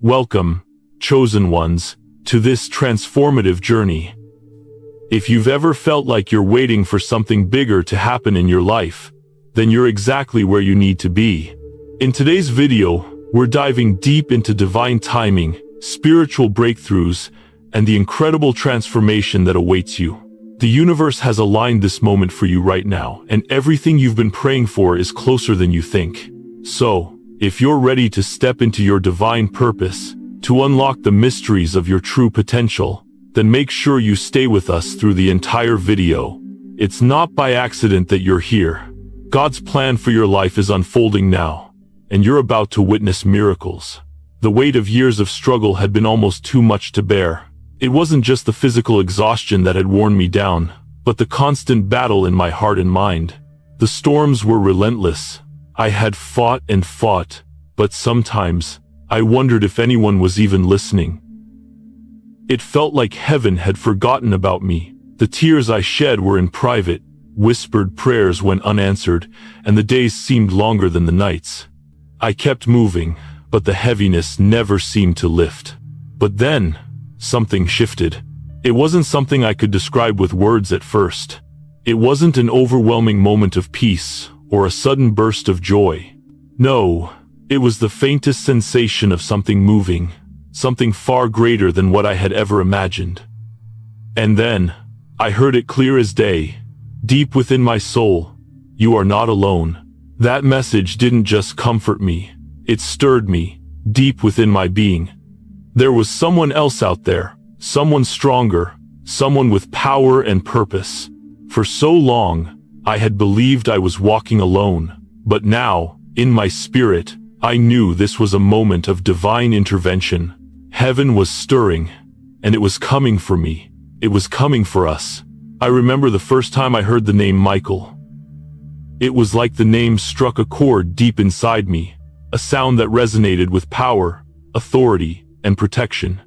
Welcome, chosen ones, to this transformative journey. If you've ever felt like you're waiting for something bigger to happen in your life, then you're exactly where you need to be. In today's video, we're diving deep into divine timing, spiritual breakthroughs, and the incredible transformation that awaits you. The universe has aligned this moment for you right now, and everything you've been praying for is closer than you think. So, if you're ready to step into your divine purpose, to unlock the mysteries of your true potential, then make sure you stay with us through the entire video. It's not by accident that you're here. God's plan for your life is unfolding now, and you're about to witness miracles. The weight of years of struggle had been almost too much to bear. It wasn't just the physical exhaustion that had worn me down, but the constant battle in my heart and mind. The storms were relentless. I had fought and fought, but sometimes I wondered if anyone was even listening. It felt like heaven had forgotten about me. The tears I shed were in private, whispered prayers went unanswered, and the days seemed longer than the nights. I kept moving, but the heaviness never seemed to lift. But then, something shifted. It wasn't something I could describe with words at first. It wasn't an overwhelming moment of peace or a sudden burst of joy. No, it was the faintest sensation of something moving, something far greater than what I had ever imagined. And then, I heard it clear as day, deep within my soul, "You are not alone." That message didn't just comfort me, it stirred me, deep within my being. There was someone else out there, someone stronger, someone with power and purpose. For so long, I had believed I was walking alone, but now, in my spirit, I knew this was a moment of divine intervention. Heaven was stirring, and it was coming for me. It was coming for us. I remember the first time I heard the name Michael. It was like the name struck a chord deep inside me, a sound that resonated with power, authority, and protection.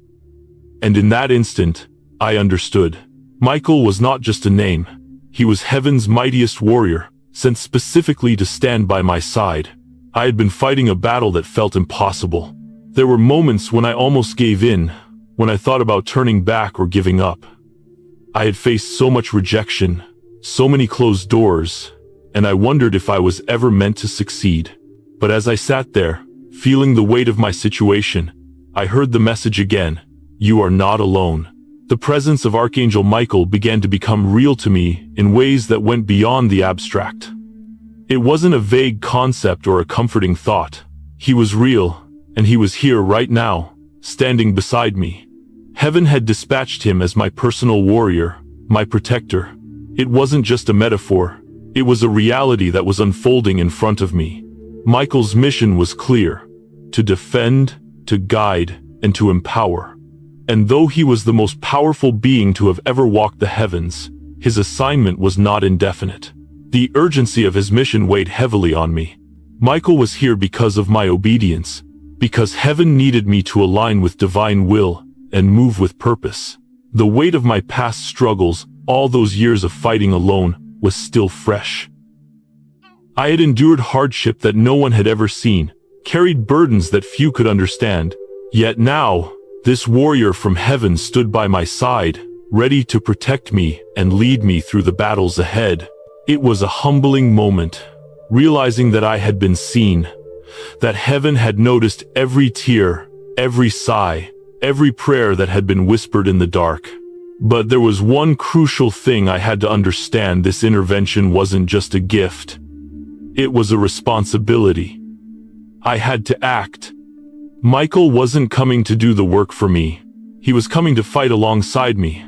And in that instant, I understood. Michael was not just a name. He was heaven's mightiest warrior, sent specifically to stand by my side. I had been fighting a battle that felt impossible. There were moments when I almost gave in, when I thought about turning back or giving up. I had faced so much rejection, so many closed doors, and I wondered if I was ever meant to succeed. But as I sat there, feeling the weight of my situation, I heard the message again: "You are not alone." The presence of Archangel Michael began to become real to me in ways that went beyond the abstract. It wasn't a vague concept or a comforting thought. He was real, and he was here right now, standing beside me. Heaven had dispatched him as my personal warrior, my protector. It wasn't just a metaphor. It was a reality that was unfolding in front of me. Michael's mission was clear: to defend, to guide, and to empower. And though he was the most powerful being to have ever walked the heavens, his assignment was not indefinite. The urgency of his mission weighed heavily on me. Michael was here because of my obedience, because heaven needed me to align with divine will and move with purpose. The weight of my past struggles, all those years of fighting alone, was still fresh. I had endured hardship that no one had ever seen, carried burdens that few could understand. Yet now, this warrior from heaven stood by my side, ready to protect me and lead me through the battles ahead. It was a humbling moment, realizing that I had been seen, that heaven had noticed every tear, every sigh, every prayer that had been whispered in the dark. But there was one crucial thing I had to understand: this intervention wasn't just a gift. It was a responsibility. I had to act. Michael wasn't coming to do the work for me. He was coming to fight alongside me,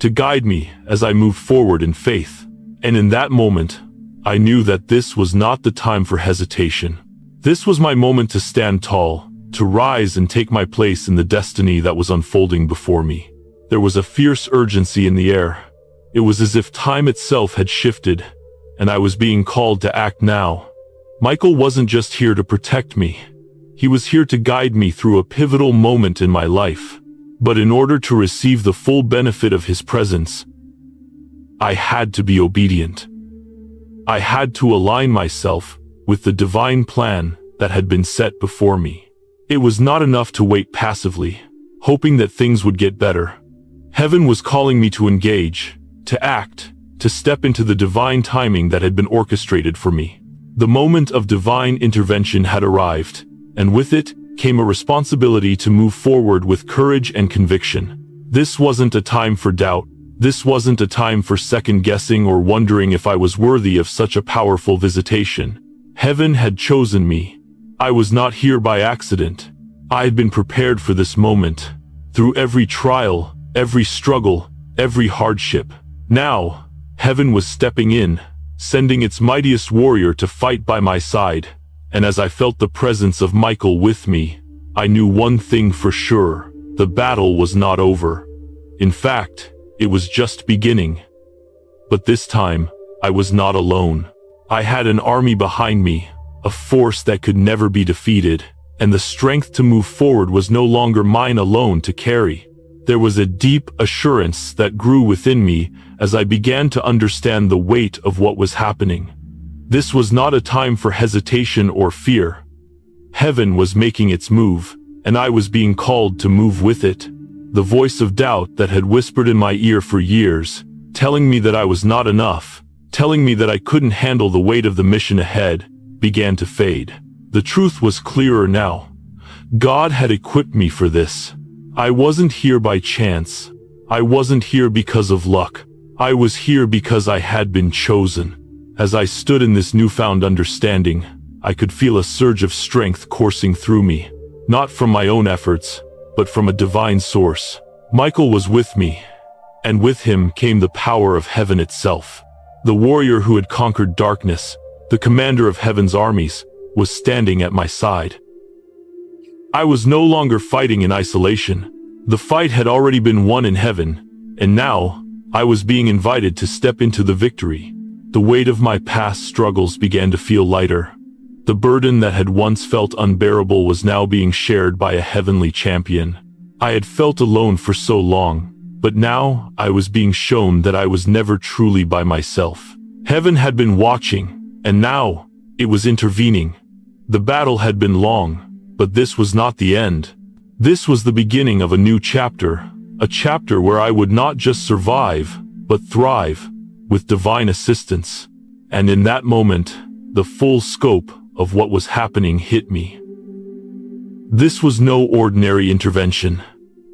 to guide me as I moved forward in faith. And in that moment, I knew that this was not the time for hesitation. This was my moment to stand tall, to rise and take my place in the destiny that was unfolding before me. There was a fierce urgency in the air. It was as if time itself had shifted, and I was being called to act now. Michael wasn't just here to protect me. He was here to guide me through a pivotal moment in my life. But in order to receive the full benefit of his presence, I had to be obedient. I had to align myself with the divine plan that had been set before me. It was not enough to wait passively, hoping that things would get better. Heaven was calling me to engage, to act, to step into the divine timing that had been orchestrated for me. The moment of divine intervention had arrived, and with it came a responsibility to move forward with courage and conviction. This wasn't a time for doubt. This wasn't a time for second-guessing or wondering if I was worthy of such a powerful visitation. Heaven had chosen me. I was not here by accident. I had been prepared for this moment. Through every trial, every struggle, every hardship. Now, heaven was stepping in, sending its mightiest warrior to fight by my side. And as I felt the presence of Michael with me, I knew one thing for sure: the battle was not over. In fact, it was just beginning. But this time, I was not alone. I had an army behind me, a force that could never be defeated, and the strength to move forward was no longer mine alone to carry. There was a deep assurance that grew within me as I began to understand the weight of what was happening. This was not a time for hesitation or fear. Heaven was making its move, and I was being called to move with it. The voice of doubt that had whispered in my ear for years, telling me that I was not enough, telling me that I couldn't handle the weight of the mission ahead, began to fade. The truth was clearer now. God had equipped me for this. I wasn't here by chance. I wasn't here because of luck. I was here because I had been chosen. As I stood in this newfound understanding, I could feel a surge of strength coursing through me, not from my own efforts, but from a divine source. Michael was with me, and with him came the power of heaven itself. The warrior who had conquered darkness, the commander of heaven's armies, was standing at my side. I was no longer fighting in isolation. The fight had already been won in heaven, and now I was being invited to step into the victory. The weight of my past struggles began to feel lighter. The burden that had once felt unbearable was now being shared by a heavenly champion. I had felt alone for so long, but now I was being shown that I was never truly by myself. Heaven had been watching, and now it was intervening. The battle had been long, but this was not the end. This was the beginning of a new chapter, a chapter where I would not just survive, but thrive, with divine assistance. And in that moment, the full scope of what was happening hit me. This was no ordinary intervention.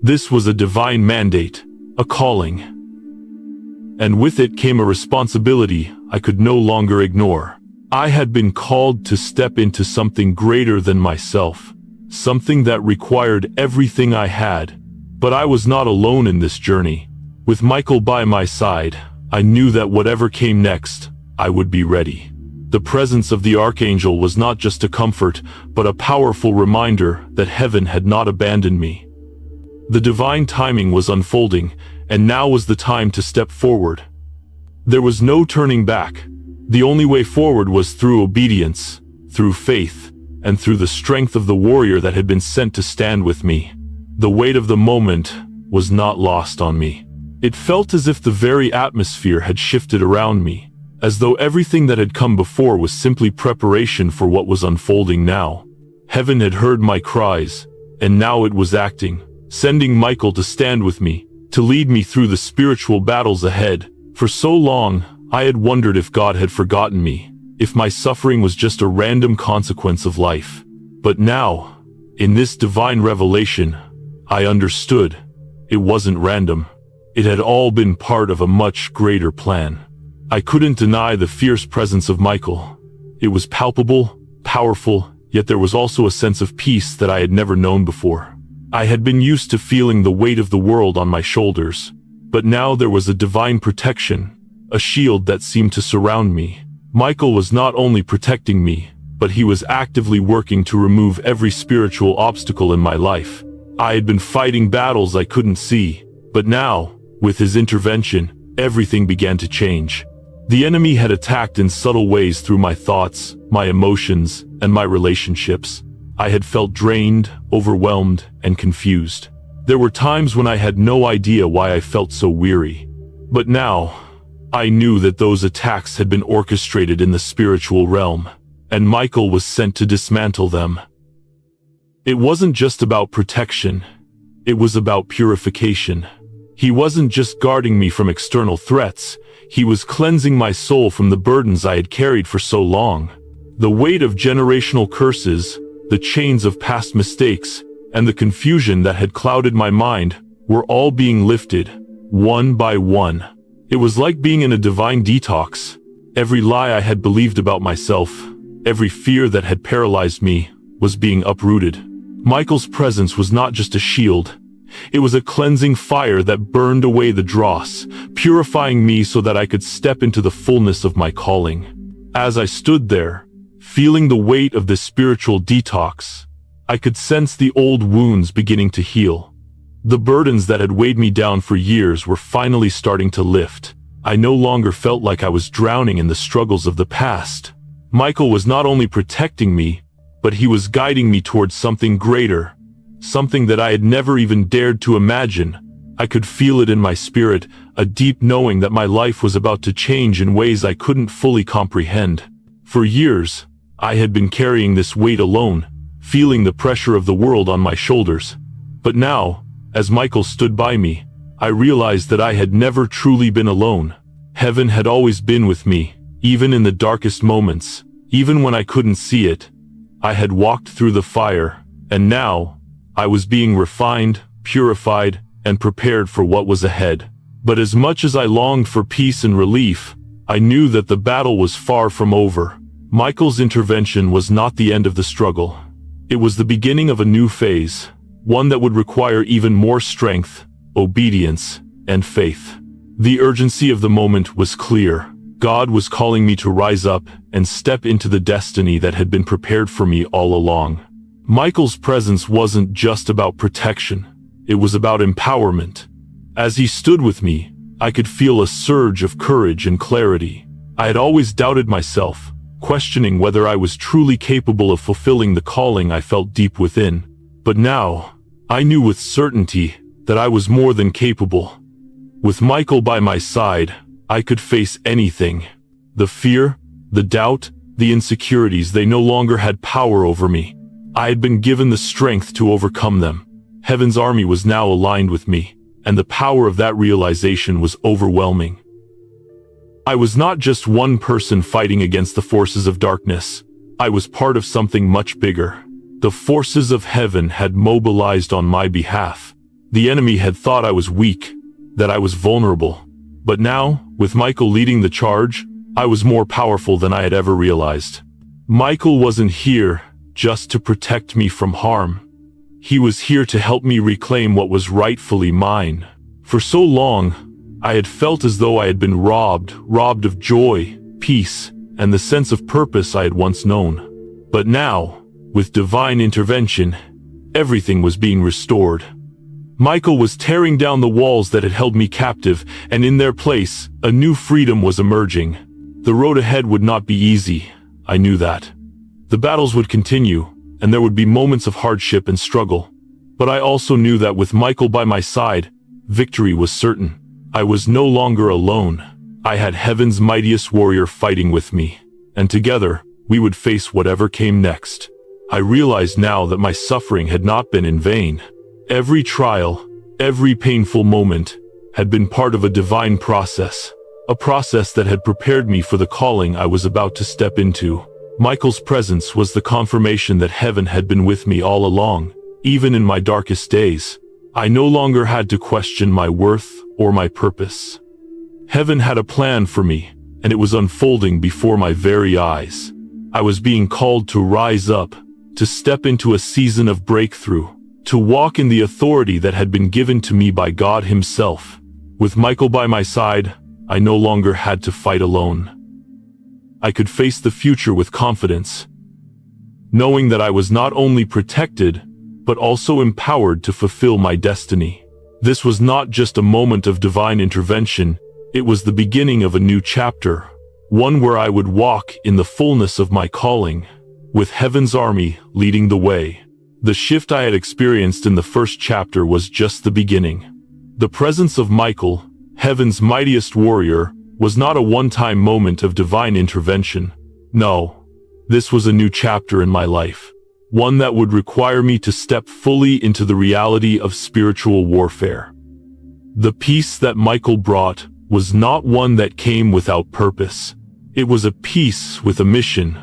This was a divine mandate, a calling. And with it came a responsibility I could no longer ignore. I had been called to step into something greater than myself, something that required everything I had. But I was not alone in this journey. With Michael by my side, I knew that whatever came next, I would be ready. The presence of the Archangel was not just a comfort, but a powerful reminder that heaven had not abandoned me. The divine timing was unfolding, and now was the time to step forward. There was no turning back. The only way forward was through obedience, through faith, and through the strength of the warrior that had been sent to stand with me. The weight of the moment was not lost on me. It felt as if the very atmosphere had shifted around me, as though everything that had come before was simply preparation for what was unfolding now. Heaven had heard my cries, and now it was acting, sending Michael to stand with me, to lead me through the spiritual battles ahead. For so long, I had wondered if God had forgotten me, if my suffering was just a random consequence of life. But now, in this divine revelation, I understood. It wasn't random. It had all been part of a much greater plan. I couldn't deny the fierce presence of Michael. It was palpable, powerful, yet there was also a sense of peace that I had never known before. I had been used to feeling the weight of the world on my shoulders, but now there was a divine protection, a shield that seemed to surround me. Michael was not only protecting me, but he was actively working to remove every spiritual obstacle in my life. I had been fighting battles I couldn't see, but now, with his intervention, everything began to change. The enemy had attacked in subtle ways through my thoughts, my emotions, and my relationships. I had felt drained, overwhelmed, and confused. There were times when I had no idea why I felt so weary. But now, I knew that those attacks had been orchestrated in the spiritual realm, and Michael was sent to dismantle them. It wasn't just about protection. It was about purification. He wasn't just guarding me from external threats. He was cleansing my soul from the burdens I had carried for so long. The weight of generational curses, the chains of past mistakes, and the confusion that had clouded my mind were all being lifted, one by one. It was like being in a divine detox. Every lie I had believed about myself, every fear that had paralyzed me, was being uprooted. Michael's presence was not just a shield. It was a cleansing fire that burned away the dross, purifying me so that I could step into the fullness of my calling. As I stood there, feeling the weight of this spiritual detox, I could sense the old wounds beginning to heal. The burdens that had weighed me down for years were finally starting to lift. I no longer felt like I was drowning in the struggles of the past. Michael was not only protecting me, but he was guiding me towards something greater, something that I had never even dared to imagine. I could feel it in my spirit, a deep knowing that my life was about to change in ways I couldn't fully comprehend. For years, I had been carrying this weight alone, feeling the pressure of the world on my shoulders. But now, as Michael stood by me, I realized that I had never truly been alone. Heaven had always been with me, even in the darkest moments, even when I couldn't see it. I had walked through the fire, and now, I was being refined, purified, and prepared for what was ahead. But as much as I longed for peace and relief, I knew that the battle was far from over. Michael's intervention was not the end of the struggle. It was the beginning of a new phase, one that would require even more strength, obedience, and faith. The urgency of the moment was clear. God was calling me to rise up and step into the destiny that had been prepared for me all along. Michael's presence wasn't just about protection. It was about empowerment. As he stood with me, I could feel a surge of courage and clarity. I had always doubted myself, questioning whether I was truly capable of fulfilling the calling I felt deep within. But now, I knew with certainty that I was more than capable. With Michael by my side, I could face anything. The fear, the doubt, the insecurities, they no longer had power over me. I had been given the strength to overcome them. Heaven's army was now aligned with me, and the power of that realization was overwhelming. I was not just one person fighting against the forces of darkness. I was part of something much bigger. The forces of heaven had mobilized on my behalf. The enemy had thought I was weak, that I was vulnerable. But now, with Michael leading the charge, I was more powerful than I had ever realized. Michael wasn't here just to protect me from harm. He was here to help me reclaim what was rightfully mine. For so long, I had felt as though I had been robbed of joy, peace, and the sense of purpose I had once known. But now, with divine intervention, everything was being restored. Michael was tearing down the walls that had held me captive, and in their place, a new freedom was emerging. The road ahead would not be easy, I knew that. The battles would continue, and there would be moments of hardship and struggle. But I also knew that with Michael by my side, victory was certain. I was no longer alone. I had heaven's mightiest warrior fighting with me, and together, we would face whatever came next. I realized now that my suffering had not been in vain. Every trial, every painful moment, had been part of a divine process, a process that had prepared me for the calling I was about to step into. Michael's presence was the confirmation that heaven had been with me all along, even in my darkest days. I no longer had to question my worth or my purpose. Heaven had a plan for me, and it was unfolding before my very eyes. I was being called to rise up, to step into a season of breakthrough, to walk in the authority that had been given to me by God Himself. With Michael by my side, I no longer had to fight alone. I could face the future with confidence, knowing that I was not only protected, but also empowered to fulfill my destiny. This was not just a moment of divine intervention, it was the beginning of a new chapter, one where I would walk in the fullness of my calling, with heaven's army leading the way. The shift I had experienced in the first chapter was just the beginning. The presence of Michael, heaven's mightiest warrior, was not a one-time moment of divine intervention. No, this was a new chapter in my life. one that would require me to step fully into the reality of spiritual warfare. The peace that Michael brought was not one that came without purpose. It was a peace with a mission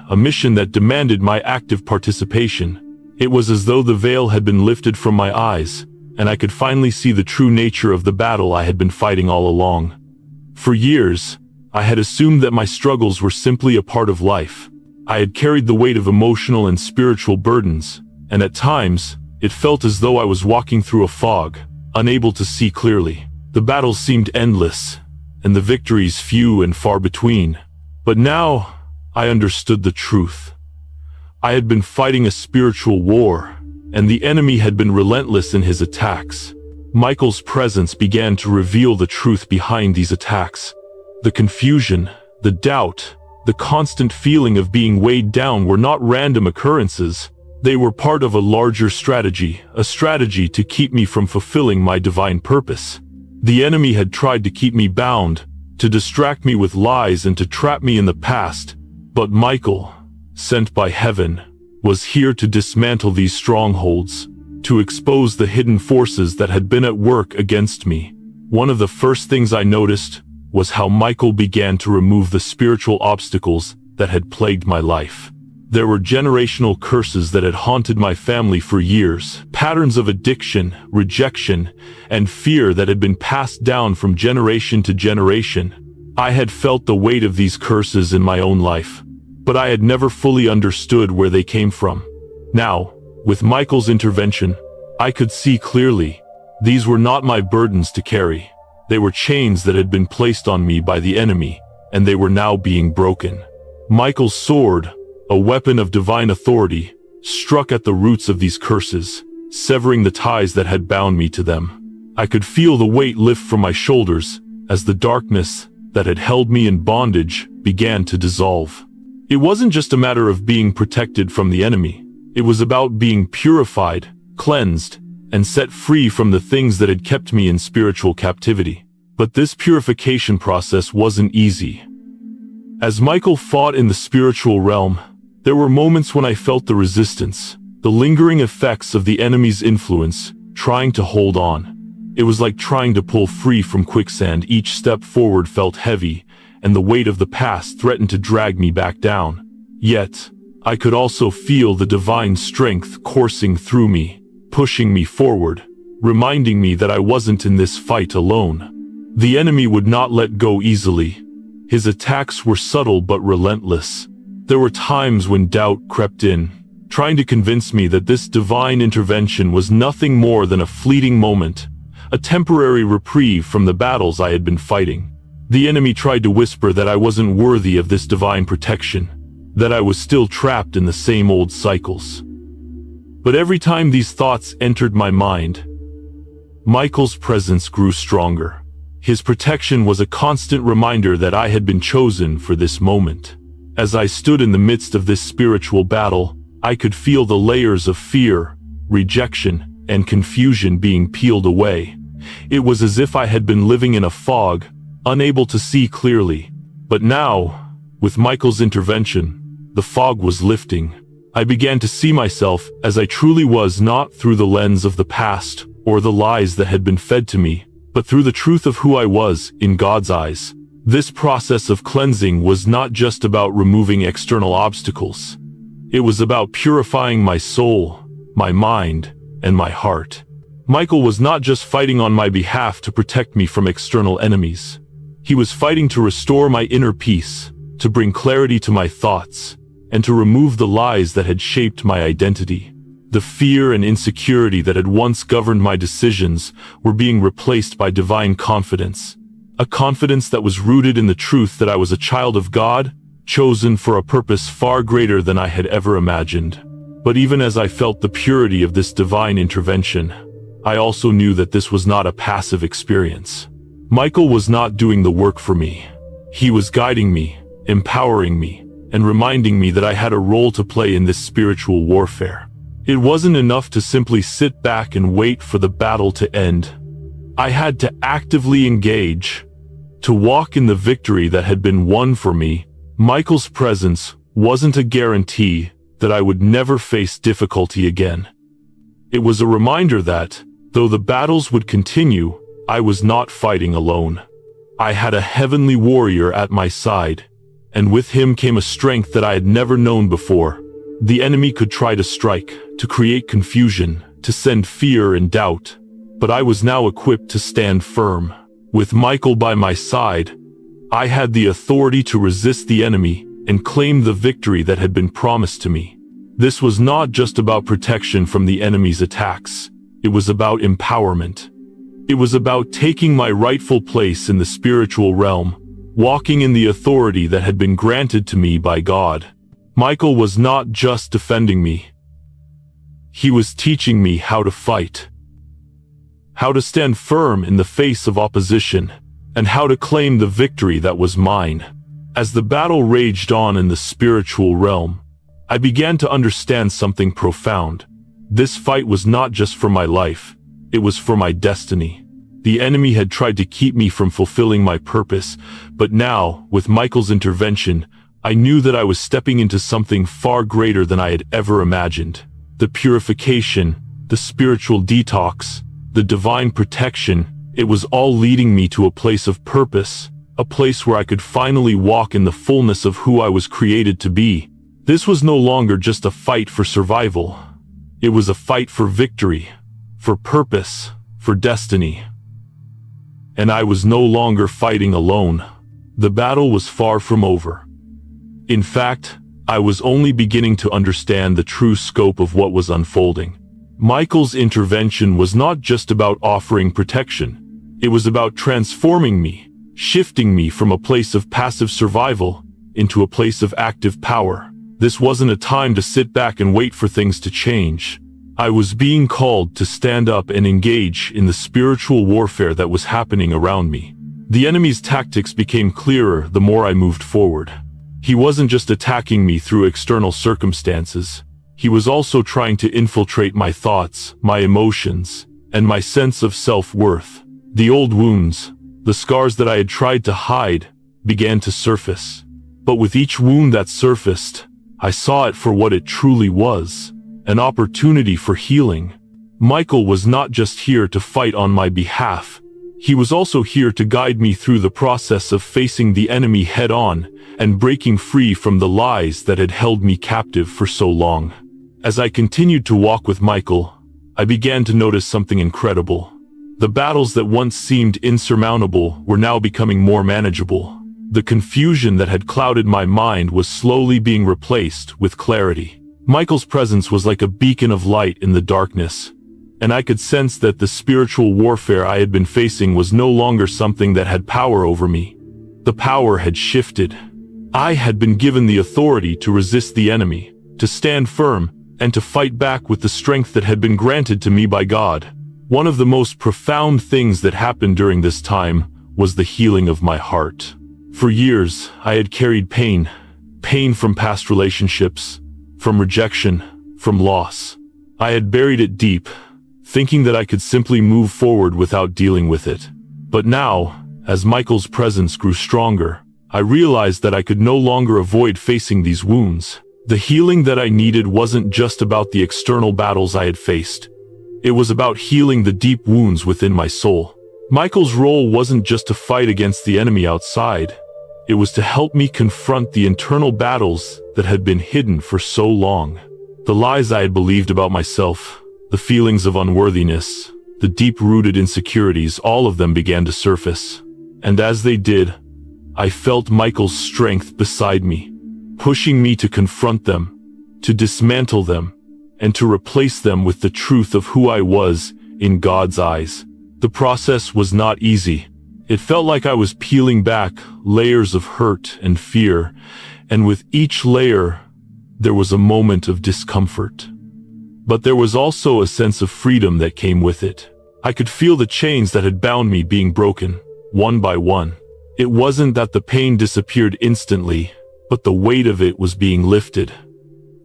that demanded my active participation. It was as though the veil had been lifted from my eyes, and I could finally see the true nature of the battle I had been fighting all along. For years, I had assumed that my struggles were simply a part of life. I had carried the weight of emotional and spiritual burdens, and at times, it felt as though I was walking through a fog, unable to see clearly. The battles seemed endless, and the victories few and far between. But now, I understood the truth. I had been fighting a spiritual war, and the enemy had been relentless in his attacks. Michael's presence began to reveal the truth behind these attacks. The confusion, the doubt, the constant feeling of being weighed down were not random occurrences. They were part of a larger strategy, a strategy to keep me from fulfilling my divine purpose. The enemy had tried to keep me bound, to distract me with lies and to trap me in the past. But Michael, sent by heaven, was here to dismantle these strongholds, to expose the hidden forces that had been at work against me. One of the first things I noticed was how Michael began to remove the spiritual obstacles that had plagued my life. There were generational curses that had haunted my family for years, patterns of addiction, rejection, and fear that had been passed down from generation to generation. I had felt the weight of these curses in my own life, but I had never fully understood where they came from. Now, with Michael's intervention, I could see clearly. These were not my burdens to carry. They were chains that had been placed on me by the enemy, and they were now being broken. Michael's sword, a weapon of divine authority, struck at the roots of these curses, severing the ties that had bound me to them. I could feel the weight lift from my shoulders as the darkness that had held me in bondage began to dissolve. It wasn't just a matter of being protected from the enemy. It was about being purified, cleansed, and set free from the things that had kept me in spiritual captivity. But this purification process wasn't easy. As Michael fought in the spiritual realm, there were moments when I felt the resistance, the lingering effects of the enemy's influence, trying to hold on. It was like trying to pull free from quicksand. Each step forward felt heavy, and the weight of the past threatened to drag me back down. Yet, I could also feel the divine strength coursing through me, pushing me forward, reminding me that I wasn't in this fight alone. The enemy would not let go easily. His attacks were subtle but relentless. There were times when doubt crept in, trying to convince me that this divine intervention was nothing more than a fleeting moment, a temporary reprieve from the battles I had been fighting. The enemy tried to whisper that I wasn't worthy of this divine protection, that I was still trapped in the same old cycles. But every time these thoughts entered my mind, Michael's presence grew stronger. His protection was a constant reminder that I had been chosen for this moment. As I stood in the midst of this spiritual battle, I could feel the layers of fear, rejection, and confusion being peeled away. It was as if I had been living in a fog, unable to see clearly. But now, with Michael's intervention, the fog was lifting. I began to see myself as I truly was, not through the lens of the past or the lies that had been fed to me, but through the truth of who I was in God's eyes. This process of cleansing was not just about removing external obstacles. It was about purifying my soul, my mind, and my heart. Michael was not just fighting on my behalf to protect me from external enemies. He was fighting to restore my inner peace, to bring clarity to my thoughts, and to remove the lies that had shaped my identity. The fear and insecurity that had once governed my decisions were being replaced by divine confidence. A confidence that was rooted in the truth that I was a child of God, chosen for a purpose far greater than I had ever imagined. But even as I felt the purity of this divine intervention, I also knew that this was not a passive experience. Michael was not doing the work for me. He was guiding me, empowering me, and reminding me that I had a role to play in this spiritual warfare. It wasn't enough to simply sit back and wait for the battle to end. I had to actively engage, to walk in the victory that had been won for me. Michael's presence wasn't a guarantee, that I would never face difficulty again. It was a reminder that, though the battles would continue, I was not fighting alone. I had a heavenly warrior at my side, and with him came a strength that I had never known before. The enemy could try to strike, to create confusion, to send fear and doubt, but I was now equipped to stand firm. With Michael by my side, I had the authority to resist the enemy and claim the victory that had been promised to me. This was not just about protection from the enemy's attacks. It was about empowerment. It was about taking my rightful place in the spiritual realm, walking in the authority that had been granted to me by God. Michael was not just defending me. He was teaching me how to fight, how to stand firm in the face of opposition, and how to claim the victory that was mine. As the battle raged on in the spiritual realm, I began to understand something profound. This fight was not just for my life, it was for my destiny. The enemy had tried to keep me from fulfilling my purpose, but now, with Michael's intervention, I knew that I was stepping into something far greater than I had ever imagined. The purification, the spiritual detox, the divine protection, it was all leading me to a place of purpose, a place where I could finally walk in the fullness of who I was created to be. This was no longer just a fight for survival. It was a fight for victory, for purpose, for destiny. And I was no longer fighting alone. The battle was far from over. In fact, I was only beginning to understand the true scope of what was unfolding. Michael's intervention was not just about offering protection. It was about transforming me, shifting me from a place of passive survival into a place of active power. This wasn't a time to sit back and wait for things to change. I was being called to stand up and engage in the spiritual warfare that was happening around me. The enemy's tactics became clearer the more I moved forward. He wasn't just attacking me through external circumstances. He was also trying to infiltrate my thoughts, my emotions, and my sense of self-worth. The old wounds, the scars that I had tried to hide, began to surface. But with each wound that surfaced, I saw it for what it truly was, an opportunity for healing. Michael was not just here to fight on my behalf. He was also here to guide me through the process of facing the enemy head-on and breaking free from the lies that had held me captive for so long. As I continued to walk with Michael, I began to notice something incredible. The battles that once seemed insurmountable were now becoming more manageable. The confusion that had clouded my mind was slowly being replaced with clarity. Michael's presence was like a beacon of light in the darkness, and I could sense that the spiritual warfare I had been facing was no longer something that had power over me. The power had shifted. I had been given the authority to resist the enemy, to stand firm, and to fight back with the strength that had been granted to me by God. One of the most profound things that happened during this time was the healing of my heart. For years, I had carried pain from past relationships, from rejection, from loss. I had buried it deep, thinking that I could simply move forward without dealing with it. But now, as Michael's presence grew stronger, I realized that I could no longer avoid facing these wounds. The healing that I needed wasn't just about the external battles I had faced. It was about healing the deep wounds within my soul. Michael's role wasn't just to fight against the enemy outside. It was to help me confront the internal battles that had been hidden for so long. The lies I had believed about myself, the feelings of unworthiness, the deep-rooted insecurities, all of them began to surface. And as they did, I felt Michael's strength beside me, pushing me to confront them, to dismantle them, and to replace them with the truth of who I was in God's eyes. The process was not easy. It felt like I was peeling back layers of hurt and fear, and with each layer, there was a moment of discomfort. But there was also a sense of freedom that came with it. I could feel the chains that had bound me being broken, one by one. It wasn't that the pain disappeared instantly, but the weight of it was being lifted.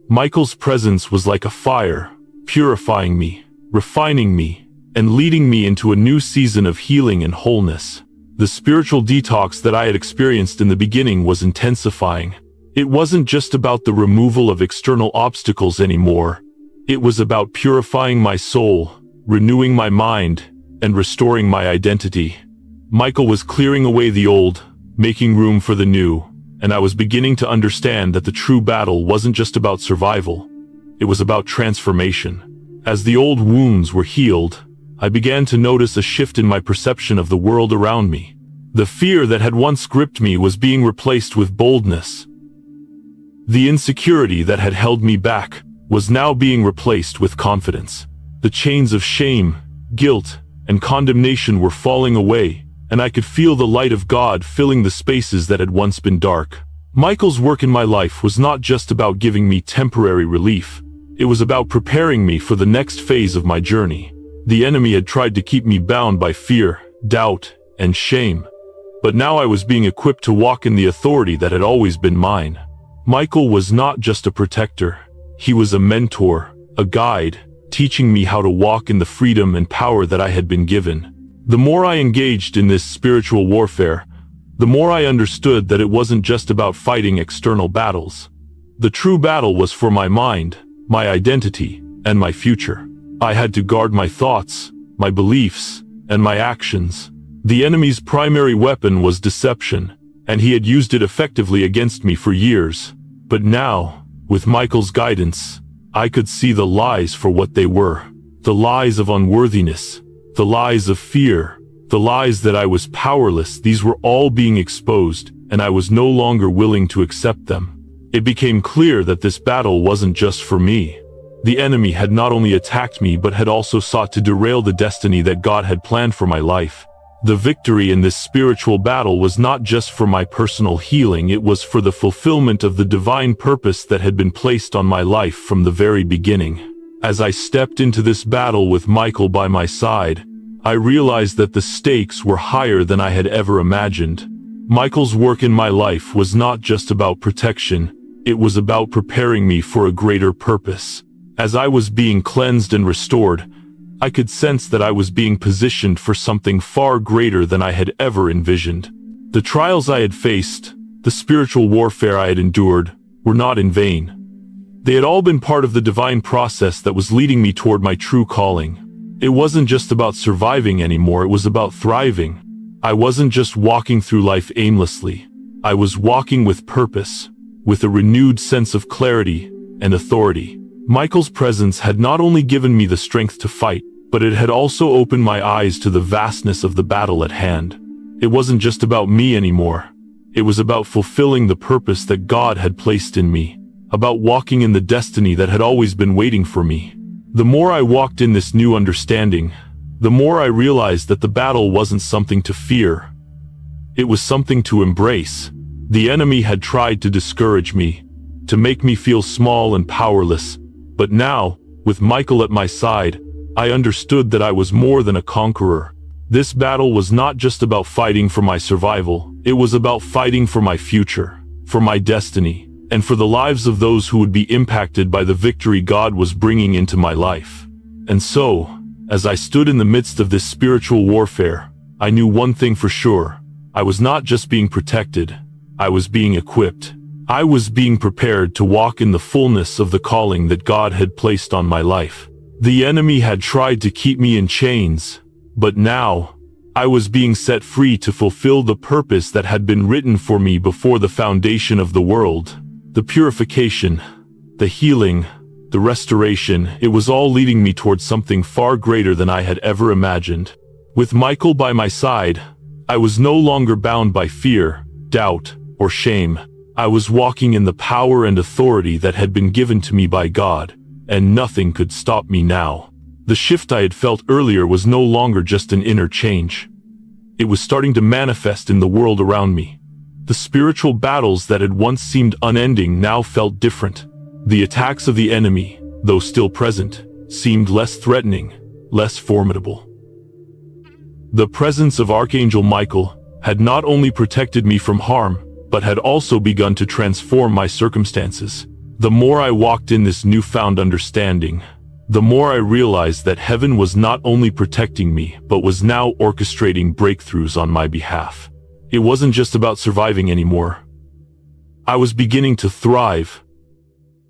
Michael's presence was like a fire, purifying me, refining me, and leading me into a new season of healing and wholeness. The spiritual detox that I had experienced in the beginning was intensifying. It wasn't just about the removal of external obstacles anymore. It was about purifying my soul, renewing my mind, and restoring my identity. Michael was clearing away the old, making room for the new, and I was beginning to understand that the true battle wasn't just about survival. It was about transformation. As the old wounds were healed, I began to notice a shift in my perception of the world around me. The fear that had once gripped me was being replaced with boldness. The insecurity that had held me back was now being replaced with confidence. The chains of shame, guilt, and condemnation were falling away, and I could feel the light of God filling the spaces that had once been dark. Michael's work in my life was not just about giving me temporary relief. It was about preparing me for the next phase of my journey. The enemy had tried to keep me bound by fear, doubt, and shame. But now I was being equipped to walk in the authority that had always been mine. Michael was not just a protector. He was a mentor, a guide, teaching me how to walk in the freedom and power that I had been given. The more I engaged in this spiritual warfare, the more I understood that it wasn't just about fighting external battles. The true battle was for my mind, my identity, and my future. I had to guard my thoughts, my beliefs, and my actions. The enemy's primary weapon was deception, and he had used it effectively against me for years. But now, with Michael's guidance, I could see the lies for what they were. The lies of unworthiness, the lies of fear, the lies that I was powerless. These were all being exposed, and I was no longer willing to accept them. It became clear that this battle wasn't just for me. The enemy had not only attacked me but had also sought to derail the destiny that God had planned for my life. The victory in this spiritual battle was not just for my personal healing, it was for the fulfillment of the divine purpose that had been placed on my life from the very beginning. As I stepped into this battle with Michael by my side, I realized that the stakes were higher than I had ever imagined. Michael's work in my life was not just about protection, it was about preparing me for a greater purpose. As I was being cleansed and restored, I could sense that I was being positioned for something far greater than I had ever envisioned. The trials I had faced, the spiritual warfare I had endured, were not in vain. They had all been part of the divine process that was leading me toward my true calling. It wasn't just about surviving anymore, it was about thriving. I wasn't just walking through life aimlessly. I was walking with purpose, with a renewed sense of clarity and authority. Michael's presence had not only given me the strength to fight, but it had also opened my eyes to the vastness of the battle at hand. It wasn't just about me anymore. It was about fulfilling the purpose that God had placed in me, about walking in the destiny that had always been waiting for me. The more I walked in this new understanding, the more I realized that the battle wasn't something to fear. It was something to embrace. The enemy had tried to discourage me, to make me feel small and powerless. But now, with Michael at my side, I understood that I was more than a conqueror. This battle was not just about fighting for my survival, it was about fighting for my future, for my destiny, and for the lives of those who would be impacted by the victory God was bringing into my life. And so, as I stood in the midst of this spiritual warfare, I knew one thing for sure. I was not just being protected, I was being equipped. I was being prepared to walk in the fullness of the calling that God had placed on my life. The enemy had tried to keep me in chains, but now, I was being set free to fulfill the purpose that had been written for me before the foundation of the world. The purification, the healing, the restoration, it was all leading me towards something far greater than I had ever imagined. With Michael by my side, I was no longer bound by fear, doubt, or shame. I was walking in the power and authority that had been given to me by God, and nothing could stop me now. The shift I had felt earlier was no longer just an inner change. It was starting to manifest in the world around me. The spiritual battles that had once seemed unending now felt different. The attacks of the enemy, though still present, seemed less threatening, less formidable. The presence of Archangel Michael had not only protected me from harm, but had also begun to transform my circumstances. The more I walked in this newfound understanding, the more I realized that heaven was not only protecting me, but was now orchestrating breakthroughs on my behalf. It wasn't just about surviving anymore. I was beginning to thrive,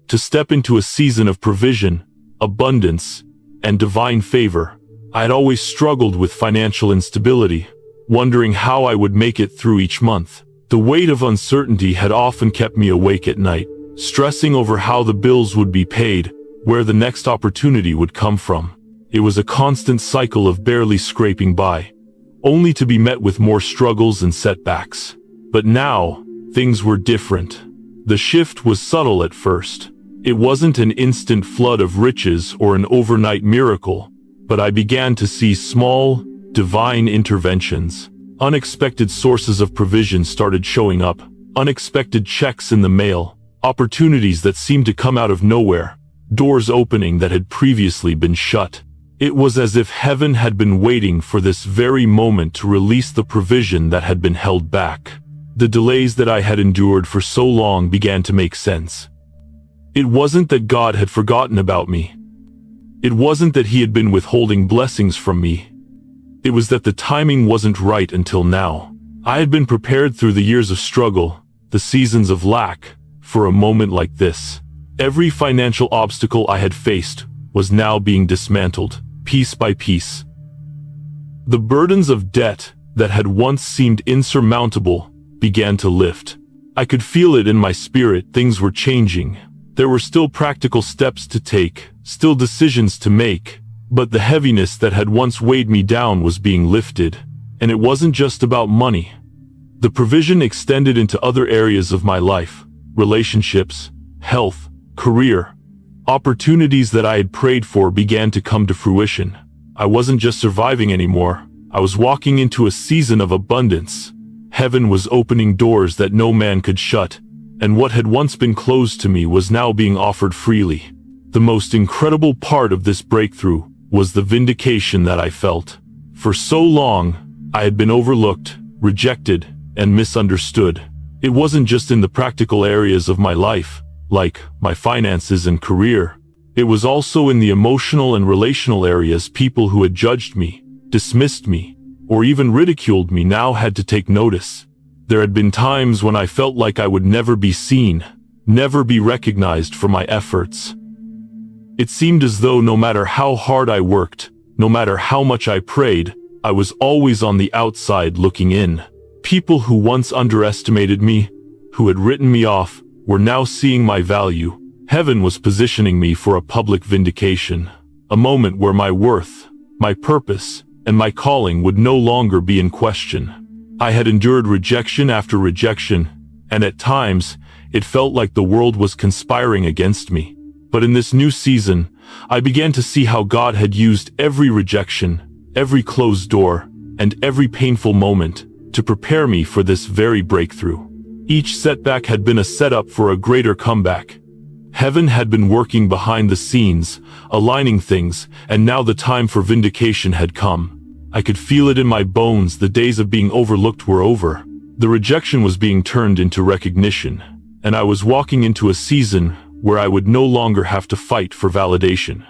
to step into a season of provision, abundance, and divine favor. I had always struggled with financial instability, wondering how I would make it through each month. The weight of uncertainty had often kept me awake at night, stressing over how the bills would be paid, where the next opportunity would come from. It was a constant cycle of barely scraping by, only to be met with more struggles and setbacks. But now, things were different. The shift was subtle at first. It wasn't an instant flood of riches or an overnight miracle, but I began to see small, divine interventions. Unexpected sources of provision started showing up, unexpected checks in the mail, opportunities that seemed to come out of nowhere, doors opening that had previously been shut. It was as if heaven had been waiting for this very moment to release the provision that had been held back. The delays that I had endured for so long began to make sense. It wasn't that God had forgotten about me. It wasn't that he had been withholding blessings from me. It was that the timing wasn't right until now. I had been prepared through the years of struggle, the seasons of lack, for a moment like this. Every financial obstacle I had faced was now being dismantled, piece by piece. The burdens of debt that had once seemed insurmountable began to lift. I could feel it in my spirit. Things were changing. There were still practical steps to take, still decisions to make, but the heaviness that had once weighed me down was being lifted. And it wasn't just about money. The provision extended into other areas of my life: relationships, health, career. Opportunities that I had prayed for began to come to fruition. I wasn't just surviving anymore. I was walking into a season of abundance. Heaven was opening doors that no man could shut, and what had once been closed to me was now being offered freely. The most incredible part of this breakthrough was the vindication that I felt. For so long, I had been overlooked, rejected, and misunderstood. It wasn't just in the practical areas of my life, like my finances and career. It was also in the emotional and relational areas. People who had judged me, dismissed me, or even ridiculed me now had to take notice. There had been times when I felt like I would never be seen, never be recognized for my efforts. It seemed as though no matter how hard I worked, no matter how much I prayed, I was always on the outside looking in. People who once underestimated me, who had written me off, were now seeing my value. Heaven was positioning me for a public vindication, a moment where my worth, my purpose, and my calling would no longer be in question. I had endured rejection after rejection, and at times, it felt like the world was conspiring against me. But in this new season, I began to see how God had used every rejection, every closed door, and every painful moment to prepare me for this very breakthrough. Each setback had been a setup for a greater comeback. Heaven had been working behind the scenes, aligning things, and now the time for vindication had come. I could feel it in my bones. The days of being overlooked were over. The rejection was being turned into recognition, and I was walking into a season where I would no longer have to fight for validation.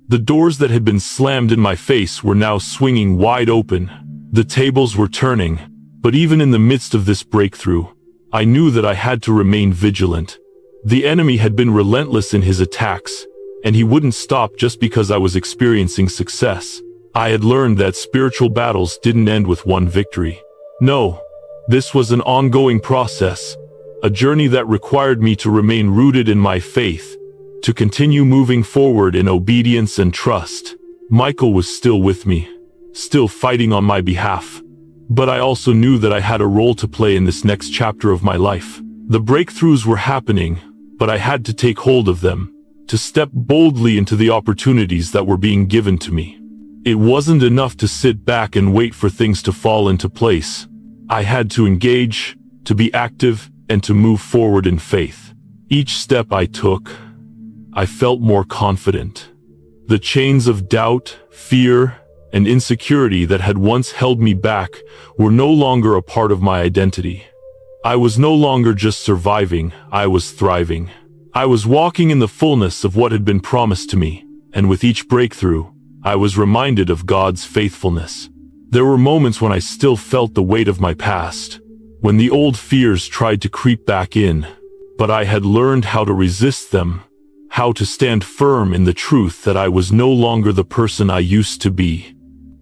The doors that had been slammed in my face were now swinging wide open. The tables were turning, but even in the midst of this breakthrough, I knew that I had to remain vigilant. The enemy had been relentless in his attacks, and he wouldn't stop just because I was experiencing success. I had learned that spiritual battles didn't end with one victory. No, this was an ongoing process, a journey that required me to remain rooted in my faith, to continue moving forward in obedience and trust. Michael was still with me, still fighting on my behalf. But I also knew that I had a role to play in this next chapter of my life. The breakthroughs were happening, but I had to take hold of them, to step boldly into the opportunities that were being given to me. It wasn't enough to sit back and wait for things to fall into place. I had to engage, to be active, and to move forward in faith. Each step I took, I felt more confident. The chains of doubt, fear, and insecurity that had once held me back were no longer a part of my identity. I was no longer just surviving, I was thriving. I was walking in the fullness of what had been promised to me, and with each breakthrough, I was reminded of God's faithfulness. There were moments when I still felt the weight of my past, when the old fears tried to creep back in, but I had learned how to resist them, how to stand firm in the truth that I was no longer the person I used to be.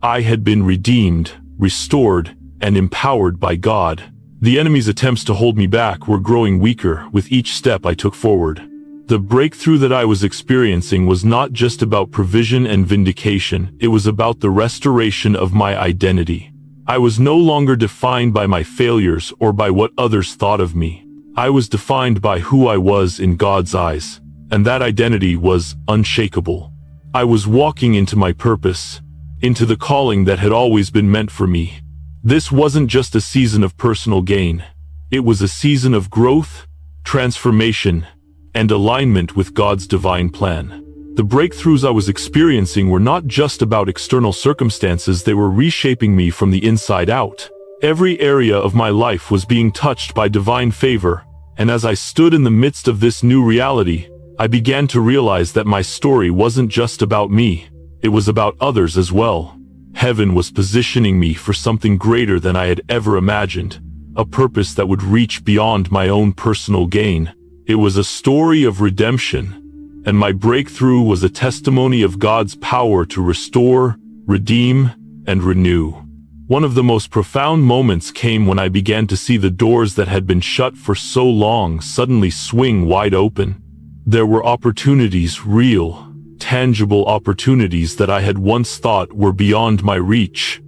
I had been redeemed, restored, and empowered by God. The enemy's attempts to hold me back were growing weaker with each step I took forward. The breakthrough that I was experiencing was not just about provision and vindication, it was about the restoration of my identity. I was no longer defined by my failures or by what others thought of me. I was defined by who I was in God's eyes, and that identity was unshakable. I was walking into my purpose, into the calling that had always been meant for me. This wasn't just a season of personal gain. It was a season of growth, transformation, and alignment with God's divine plan. The breakthroughs I was experiencing were not just about external circumstances, they were reshaping me from the inside out. Every area of my life was being touched by divine favor, and as I stood in the midst of this new reality, I began to realize that my story wasn't just about me, it was about others as well. Heaven was positioning me for something greater than I had ever imagined, a purpose that would reach beyond my own personal gain. It was a story of redemption, and my breakthrough was a testimony of God's power to restore, redeem, and renew. One of the most profound moments came when I began to see the doors that had been shut for so long suddenly swing wide open. There were opportunities, real, tangible opportunities that I had once thought were beyond my reach.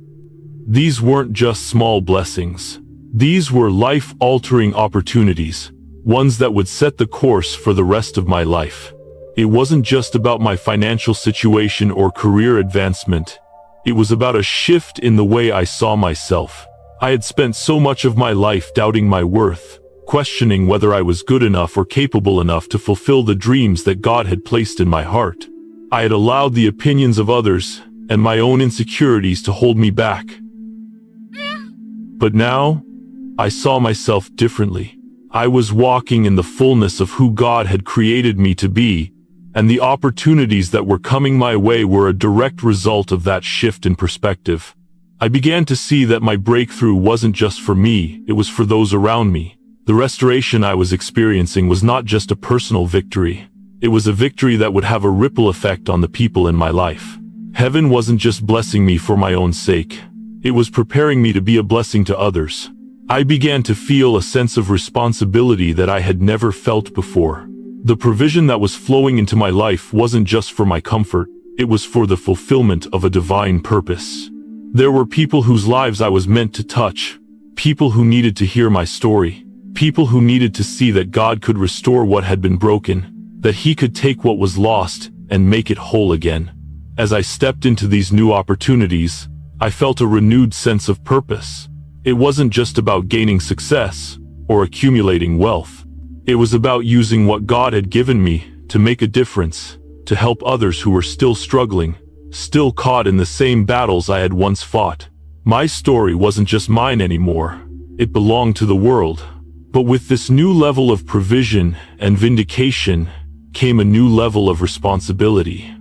These weren't just small blessings. These were life-altering opportunities, ones that would set the course for the rest of my life. It wasn't just about my financial situation or career advancement. It was about a shift in the way I saw myself. I had spent so much of my life doubting my worth, questioning whether I was good enough or capable enough to fulfill the dreams that God had placed in my heart. I had allowed the opinions of others and my own insecurities to hold me back. But now, I saw myself differently. I was walking in the fullness of who God had created me to be, and the opportunities that were coming my way were a direct result of that shift in perspective. I began to see that my breakthrough wasn't just for me, it was for those around me. The restoration I was experiencing was not just a personal victory. It was a victory that would have a ripple effect on the people in my life. Heaven wasn't just blessing me for my own sake. It was preparing me to be a blessing to others. I began to feel a sense of responsibility that I had never felt before. The provision that was flowing into my life wasn't just for my comfort, it was for the fulfillment of a divine purpose. There were people whose lives I was meant to touch, people who needed to hear my story, people who needed to see that God could restore what had been broken, that He could take what was lost and make it whole again. As I stepped into these new opportunities, I felt a renewed sense of purpose. It wasn't just about gaining success or accumulating wealth. It was about using what God had given me to make a difference, to help others who were still struggling, still caught in the same battles I had once fought. My story wasn't just mine anymore. It belonged to the world. But with this new level of provision and vindication came a new level of responsibility.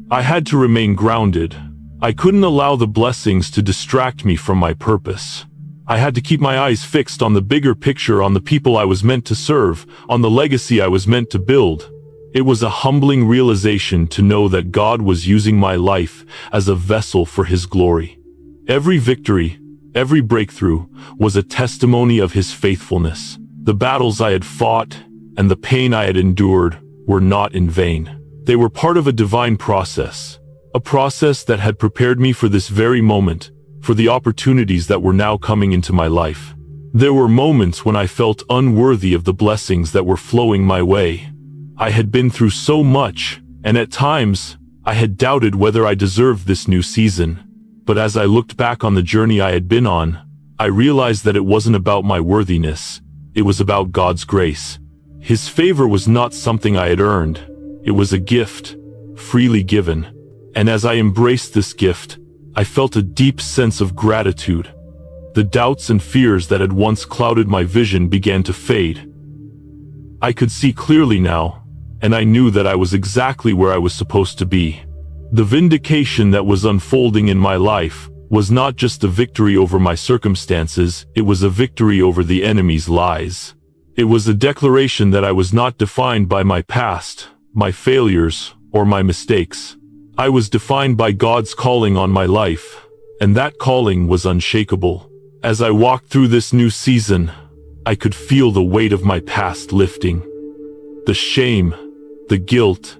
I had to remain grounded. I couldn't allow the blessings to distract me from my purpose. I had to keep my eyes fixed on the bigger picture, on the people I was meant to serve, on the legacy I was meant to build. It was a humbling realization to know that God was using my life as a vessel for His glory. Every victory, every breakthrough was a testimony of His faithfulness. The battles I had fought and the pain I had endured were not in vain. They were part of a divine process, a process that had prepared me for this very moment, for the opportunities that were now coming into my life. There were moments when I felt unworthy of the blessings that were flowing my way. I had been through so much, and at times, I had doubted whether I deserved this new season. But as I looked back on the journey I had been on, I realized that it wasn't about my worthiness, it was about God's grace. His favor was not something I had earned, it was a gift, freely given. And as I embraced this gift, I felt a deep sense of gratitude. The doubts and fears that had once clouded my vision began to fade. I could see clearly now, and I knew that I was exactly where I was supposed to be. The vindication that was unfolding in my life was not just a victory over my circumstances, it was a victory over the enemy's lies. It was a declaration that I was not defined by my past, my failures, or my mistakes. I was defined by God's calling on my life, and that calling was unshakable. As I walked through this new season, I could feel the weight of my past lifting. The shame, the guilt,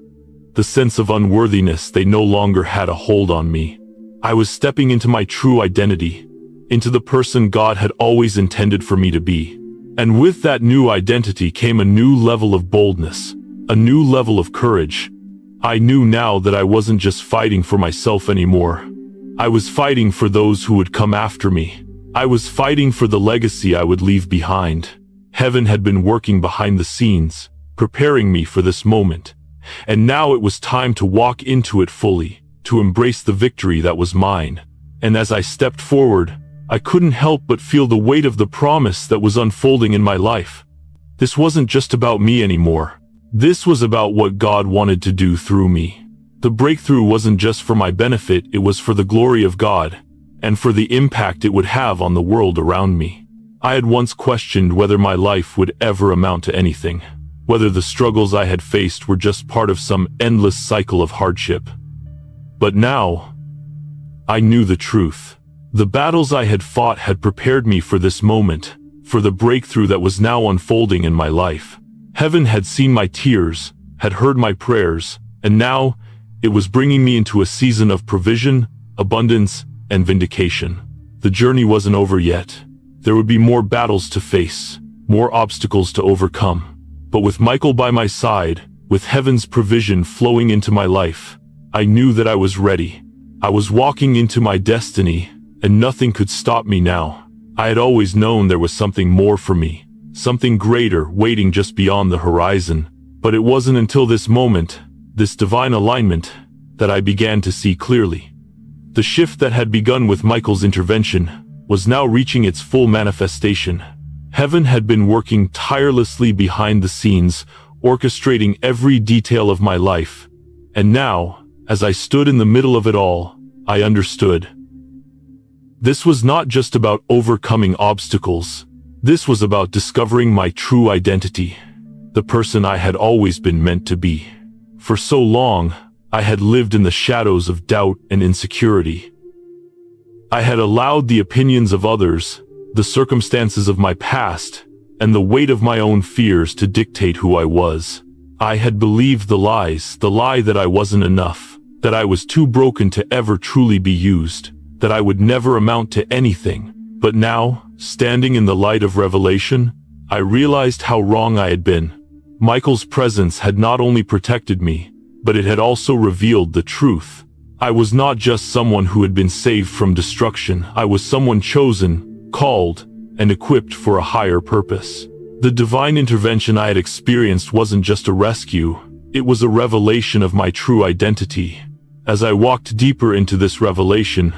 the sense of unworthiness, they no longer had a hold on me. I was stepping into my true identity, into the person God had always intended for me to be. And with that new identity came a new level of boldness, a new level of courage. I knew now that I wasn't just fighting for myself anymore. I was fighting for those who would come after me. I was fighting for the legacy I would leave behind. Heaven had been working behind the scenes, preparing me for this moment. And now it was time to walk into it fully, to embrace the victory that was mine. And as I stepped forward, I couldn't help but feel the weight of the promise that was unfolding in my life. This wasn't just about me anymore. This was about what God wanted to do through me. The breakthrough wasn't just for my benefit, it was for the glory of God, and for the impact it would have on the world around me. I had once questioned whether my life would ever amount to anything, whether the struggles I had faced were just part of some endless cycle of hardship. But now, I knew the truth. The battles I had fought had prepared me for this moment, for the breakthrough that was now unfolding in my life. Heaven had seen my tears, had heard my prayers, and now it was bringing me into a season of provision, abundance, and vindication. The journey wasn't over yet. There would be more battles to face, more obstacles to overcome. But with Michael by my side, with heaven's provision flowing into my life, I knew that I was ready. I was walking into my destiny, and nothing could stop me now. I had always known there was something more for me, something greater waiting just beyond the horizon. But it wasn't until this moment, this divine alignment, that I began to see clearly. The shift that had begun with Michael's intervention was now reaching its full manifestation. Heaven had been working tirelessly behind the scenes, orchestrating every detail of my life. And now, as I stood in the middle of it all, I understood. This was not just about overcoming obstacles. This was about discovering my true identity, the person I had always been meant to be. For so long, I had lived in the shadows of doubt and insecurity. I had allowed the opinions of others, the circumstances of my past, and the weight of my own fears to dictate who I was. I had believed the lies, the lie that I wasn't enough, that I was too broken to ever truly be used, that I would never amount to anything. But now, standing in the light of revelation, I realized how wrong I had been. Michael's presence had not only protected me, but it had also revealed the truth. I was not just someone who had been saved from destruction. I was someone chosen, called, and equipped for a higher purpose. The divine intervention I had experienced wasn't just a rescue, it was a revelation of my true identity. As I walked deeper into this revelation,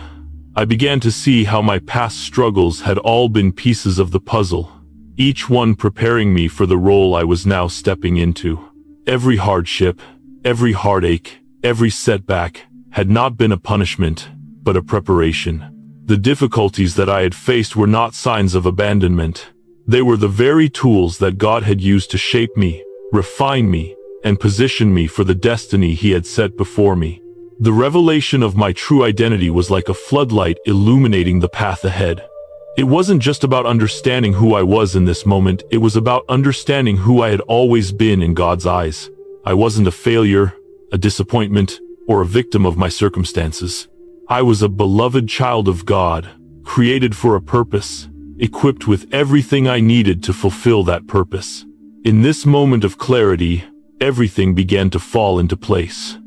I began to see how my past struggles had all been pieces of the puzzle, each one preparing me for the role I was now stepping into. Every hardship, every heartache, every setback had not been a punishment, but a preparation. The difficulties that I had faced were not signs of abandonment. They were the very tools that God had used to shape me, refine me, and position me for the destiny He had set before me. The revelation of my true identity was like a floodlight illuminating the path ahead. It wasn't just about understanding who I was in this moment, it was about understanding who I had always been in God's eyes. I wasn't a failure, a disappointment, or a victim of my circumstances. I was a beloved child of God, created for a purpose, equipped with everything I needed to fulfill that purpose. In this moment of clarity, everything began to fall into place.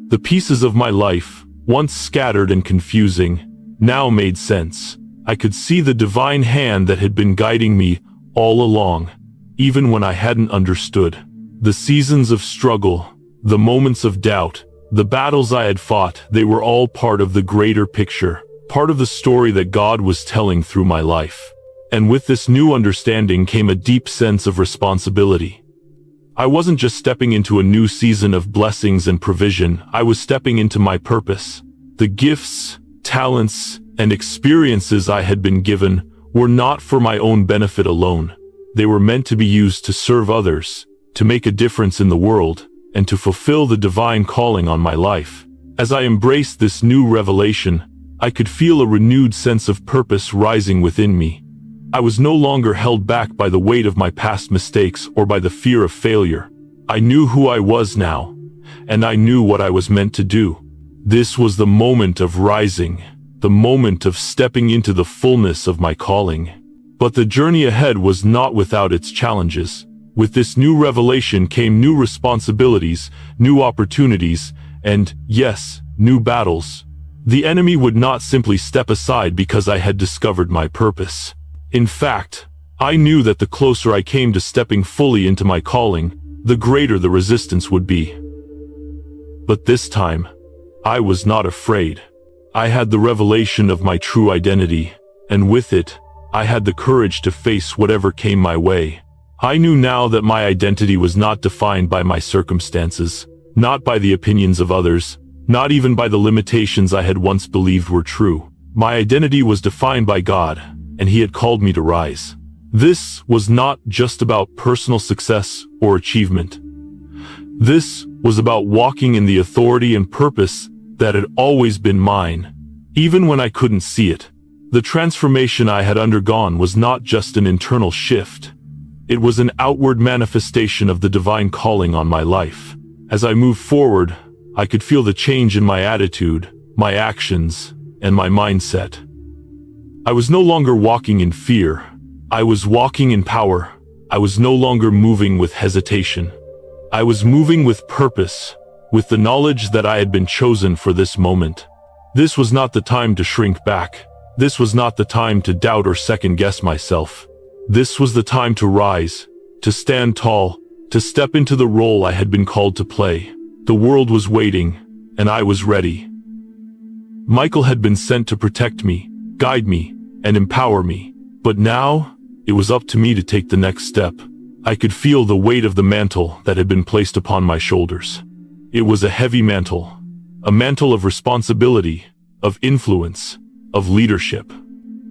The pieces of my life, once scattered and confusing, now made sense. I could see the divine hand that had been guiding me all along, even when I hadn't understood. The seasons of struggle, the moments of doubt, the battles I had fought, they were all part of the greater picture, part of the story that God was telling through my life. And with this new understanding came a deep sense of responsibility. I wasn't just stepping into a new season of blessings and provision, I was stepping into my purpose. The gifts, talents, and experiences I had been given were not for my own benefit alone. They were meant to be used to serve others, to make a difference in the world, and to fulfill the divine calling on my life. As I embraced this new revelation, I could feel a renewed sense of purpose rising within me. I was no longer held back by the weight of my past mistakes or by the fear of failure. I knew who I was now, and I knew what I was meant to do. This was the moment of rising, the moment of stepping into the fullness of my calling. But the journey ahead was not without its challenges. With this new revelation came new responsibilities, new opportunities, and, yes, new battles. The enemy would not simply step aside because I had discovered my purpose. In fact, I knew that the closer I came to stepping fully into my calling, the greater the resistance would be. But this time, I was not afraid. I had the revelation of my true identity, and with it, I had the courage to face whatever came my way. I knew now that my identity was not defined by my circumstances, not by the opinions of others, not even by the limitations I had once believed were true. My identity was defined by God, and He had called me to rise. This was not just about personal success or achievement. This was about walking in the authority and purpose that had always been mine, even when I couldn't see it. The transformation I had undergone was not just an internal shift. It was an outward manifestation of the divine calling on my life. As I moved forward, I could feel the change in my attitude, my actions, and my mindset. I was no longer walking in fear. I was walking in power. I was no longer moving with hesitation. I was moving with purpose, with the knowledge that I had been chosen for this moment. This was not the time to shrink back. This was not the time to doubt or second-guess myself. This was the time to rise, to stand tall, to step into the role I had been called to play. The world was waiting, and I was ready. Michael had been sent to protect me, guide me, and empower me. But now, it was up to me to take the next step. I could feel the weight of the mantle that had been placed upon my shoulders. It was a heavy mantle, a mantle of responsibility, of influence, of leadership.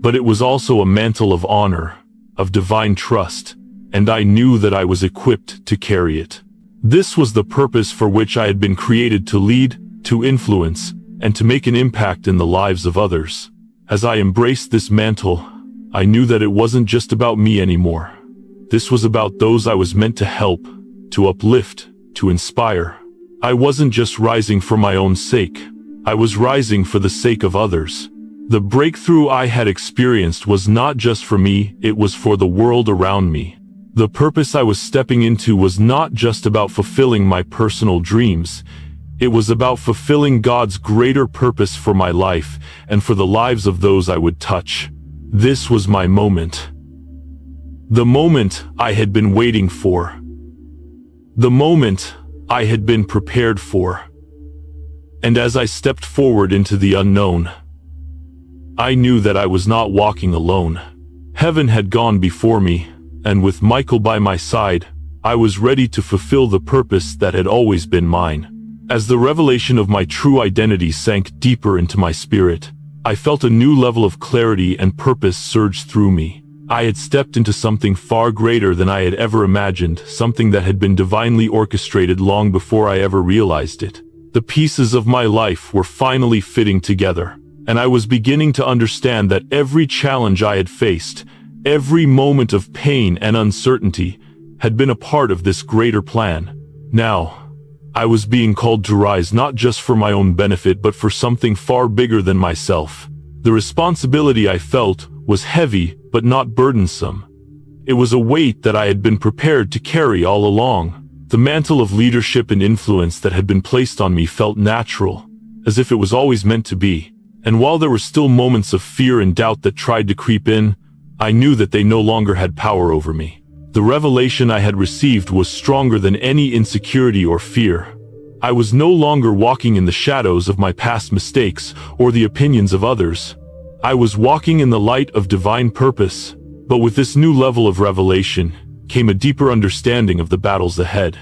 But it was also a mantle of honor, of divine trust, and I knew that I was equipped to carry it. This was the purpose for which I had been created: to lead, to influence, and to make an impact in the lives of others. As I embraced this mantle, I knew that it wasn't just about me anymore. This was about those I was meant to help, to uplift, to inspire. I wasn't just rising for my own sake. I was rising for the sake of others. The breakthrough I had experienced was not just for me, it was for the world around me. The purpose I was stepping into was not just about fulfilling my personal dreams. It was about fulfilling God's greater purpose for my life and for the lives of those I would touch. This was my moment. The moment I had been waiting for. The moment I had been prepared for. And as I stepped forward into the unknown, I knew that I was not walking alone. Heaven had gone before me, and with Michael by my side, I was ready to fulfill the purpose that had always been mine. As the revelation of my true identity sank deeper into my spirit, I felt a new level of clarity and purpose surge through me. I had stepped into something far greater than I had ever imagined, something that had been divinely orchestrated long before I ever realized it. The pieces of my life were finally fitting together, and I was beginning to understand that every challenge I had faced, every moment of pain and uncertainty, had been a part of this greater plan. Now, I was being called to rise not just for my own benefit but for something far bigger than myself. The responsibility I felt was heavy but not burdensome. It was a weight that I had been prepared to carry all along. The mantle of leadership and influence that had been placed on me felt natural, as if it was always meant to be. And while there were still moments of fear and doubt that tried to creep in, I knew that they no longer had power over me. The revelation I had received was stronger than any insecurity or fear. I was no longer walking in the shadows of my past mistakes or the opinions of others. I was walking in the light of divine purpose, but with this new level of revelation came a deeper understanding of the battles ahead.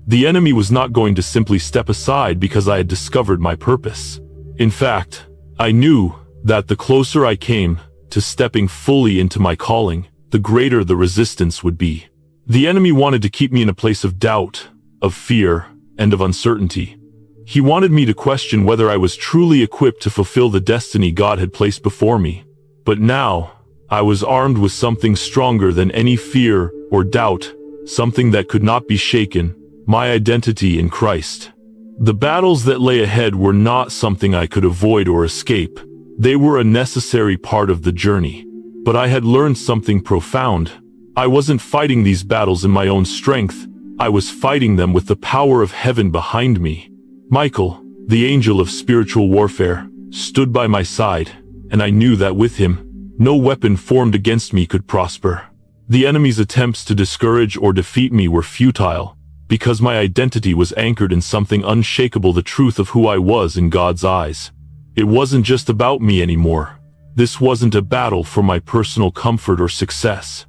The enemy was not going to simply step aside because I had discovered my purpose. In fact, I knew that the closer I came to stepping fully into my calling, the greater the resistance would be. The enemy wanted to keep me in a place of doubt, of fear, and of uncertainty. He wanted me to question whether I was truly equipped to fulfill the destiny God had placed before me. But now, I was armed with something stronger than any fear or doubt, something that could not be shaken, my identity in Christ. The battles that lay ahead were not something I could avoid or escape. They were a necessary part of the journey. But I had learned something profound. I wasn't fighting these battles in my own strength. I was fighting them with the power of heaven behind me. Michael, the angel of spiritual warfare, stood by my side, and I knew that with him, no weapon formed against me could prosper. The enemy's attempts to discourage or defeat me were futile, because my identity was anchored in something unshakable, the truth of who I was in God's eyes. It wasn't just about me anymore. This wasn't a battle for my personal comfort or success.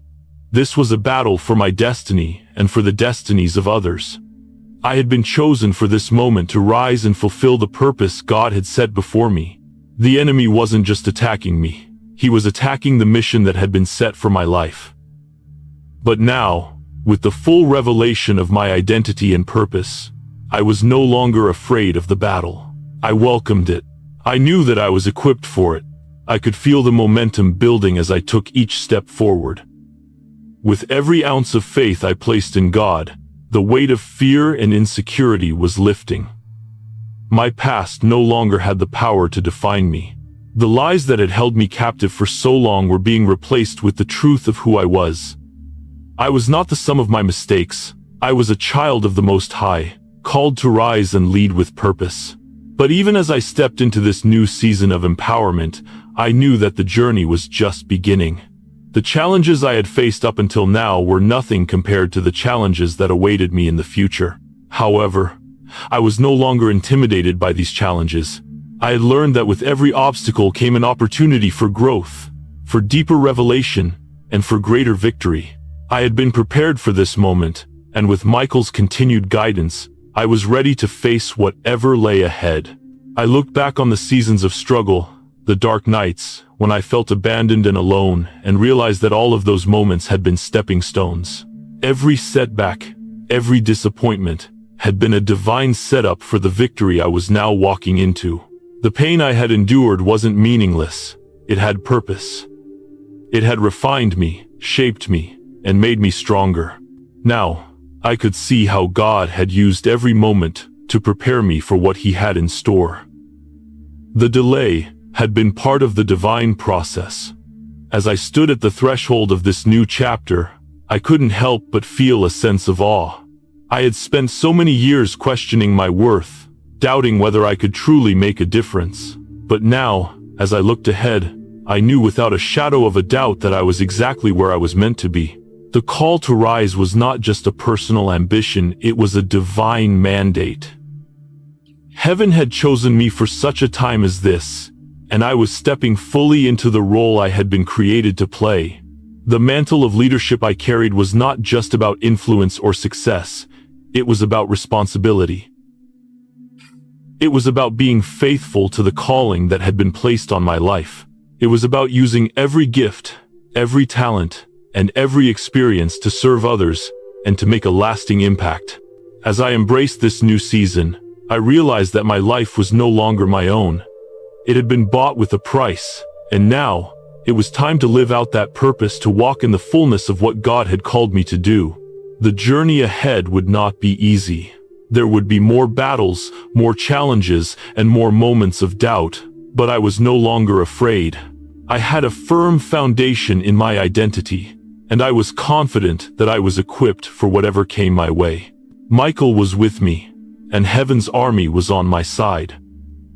This was a battle for my destiny and for the destinies of others. I had been chosen for this moment to rise and fulfill the purpose God had set before me. The enemy wasn't just attacking me. He was attacking the mission that had been set for my life. But now, with the full revelation of my identity and purpose, I was no longer afraid of the battle. I welcomed it. I knew that I was equipped for it. I could feel the momentum building as I took each step forward. With every ounce of faith I placed in God, the weight of fear and insecurity was lifting. My past no longer had the power to define me. The lies that had held me captive for so long were being replaced with the truth of who I was. I was not the sum of my mistakes. I was a child of the Most High, called to rise and lead with purpose. But even as I stepped into this new season of empowerment, I knew that the journey was just beginning. The challenges I had faced up until now were nothing compared to the challenges that awaited me in the future. However, I was no longer intimidated by these challenges. I had learned that with every obstacle came an opportunity for growth, for deeper revelation, and for greater victory. I had been prepared for this moment, and with Michael's continued guidance, I was ready to face whatever lay ahead. I looked back on the seasons of struggle, the dark nights, when I felt abandoned and alone, and realized that all of those moments had been stepping stones. Every setback, every disappointment, had been a divine setup for the victory I was now walking into. The pain I had endured wasn't meaningless. It had purpose. It had refined me, shaped me, and made me stronger. Now, I could see how God had used every moment to prepare me for what He had in store. The delay had been part of the divine process. As I stood at the threshold of this new chapter, I couldn't help but feel a sense of awe. I had spent so many years questioning my worth, doubting whether I could truly make a difference. But now, as I looked ahead, I knew without a shadow of a doubt that I was exactly where I was meant to be. The call to rise was not just a personal ambition, it was a divine mandate. Heaven had chosen me for such a time as this, and I was stepping fully into the role I had been created to play. The mantle of leadership I carried was not just about influence or success, it was about responsibility. It was about being faithful to the calling that had been placed on my life. It was about using every gift, every talent, and every experience to serve others and to make a lasting impact. As I embraced this new season, I realized that my life was no longer my own. It had been bought with a price, and now, it was time to live out that purpose, to walk in the fullness of what God had called me to do. The journey ahead would not be easy. There would be more battles, more challenges, and more moments of doubt, but I was no longer afraid. I had a firm foundation in my identity, and I was confident that I was equipped for whatever came my way. Michael was with me, and heaven's army was on my side.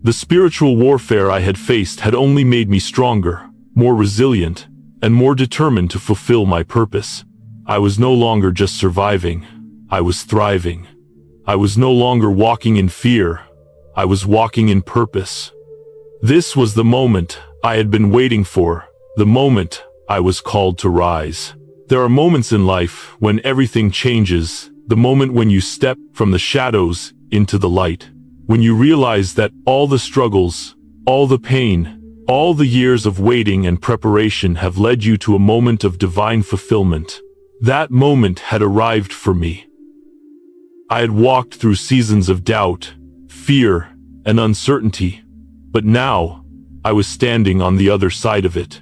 The spiritual warfare I had faced had only made me stronger, more resilient, and more determined to fulfill my purpose. I was no longer just surviving, I was thriving. I was no longer walking in fear, I was walking in purpose. This was the moment I had been waiting for, the moment I was called to rise. There are moments in life when everything changes, the moment when you step from the shadows into the light, when you realize that all the struggles, all the pain, All the years of waiting and preparation have led you to a moment of divine fulfillment. That moment had arrived for me. I had walked through seasons of doubt, fear, and uncertainty, but now I was standing on the other side of it.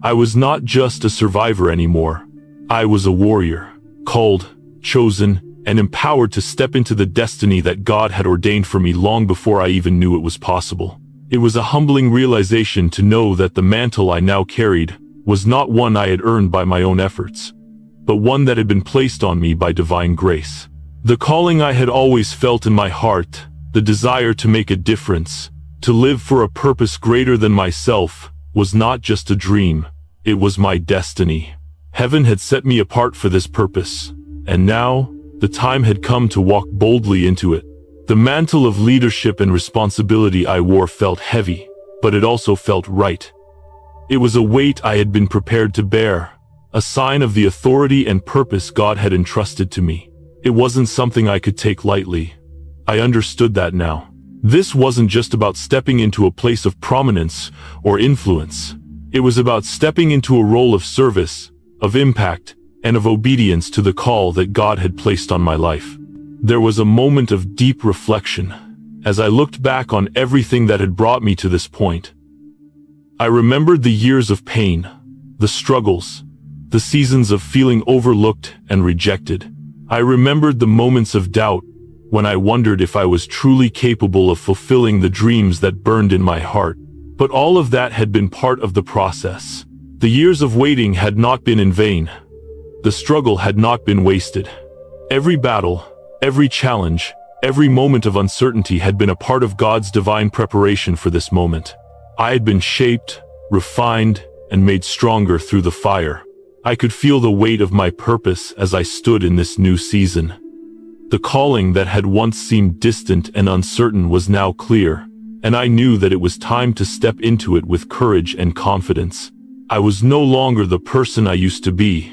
I was not just a survivor anymore. I was a warrior, called, chosen, and empowered to step into the destiny that God had ordained for me long before I even knew it was possible. It was a humbling realization to know that the mantle I now carried was not one I had earned by my own efforts, but one that had been placed on me by divine grace. The calling I had always felt in my heart, the desire to make a difference, to live for a purpose greater than myself, was not just a dream, it was my destiny. Heaven had set me apart for this purpose, and now, the time had come to walk boldly into it. The mantle of leadership and responsibility I wore felt heavy, but it also felt right. It was a weight I had been prepared to bear, a sign of the authority and purpose God had entrusted to me. It wasn't something I could take lightly. I understood that now. This wasn't just about stepping into a place of prominence or influence. It was about stepping into a role of service, of impact, and of obedience to the call that God had placed on my life. There was a moment of deep reflection as I looked back on everything that had brought me to this point. I remembered the years of pain, the struggles, the seasons of feeling overlooked and rejected. I remembered the moments of doubt when I wondered if I was truly capable of fulfilling the dreams that burned in my heart. But all of that had been part of the process. The years of waiting had not been in vain. The struggle had not been wasted. Every battle, every challenge, every moment of uncertainty had been a part of God's divine preparation for this moment. I had been shaped, refined, and made stronger through the fire. I could feel the weight of my purpose as I stood in this new season. The calling that had once seemed distant and uncertain was now clear, and I knew that it was time to step into it with courage and confidence. I was no longer the person I used to be.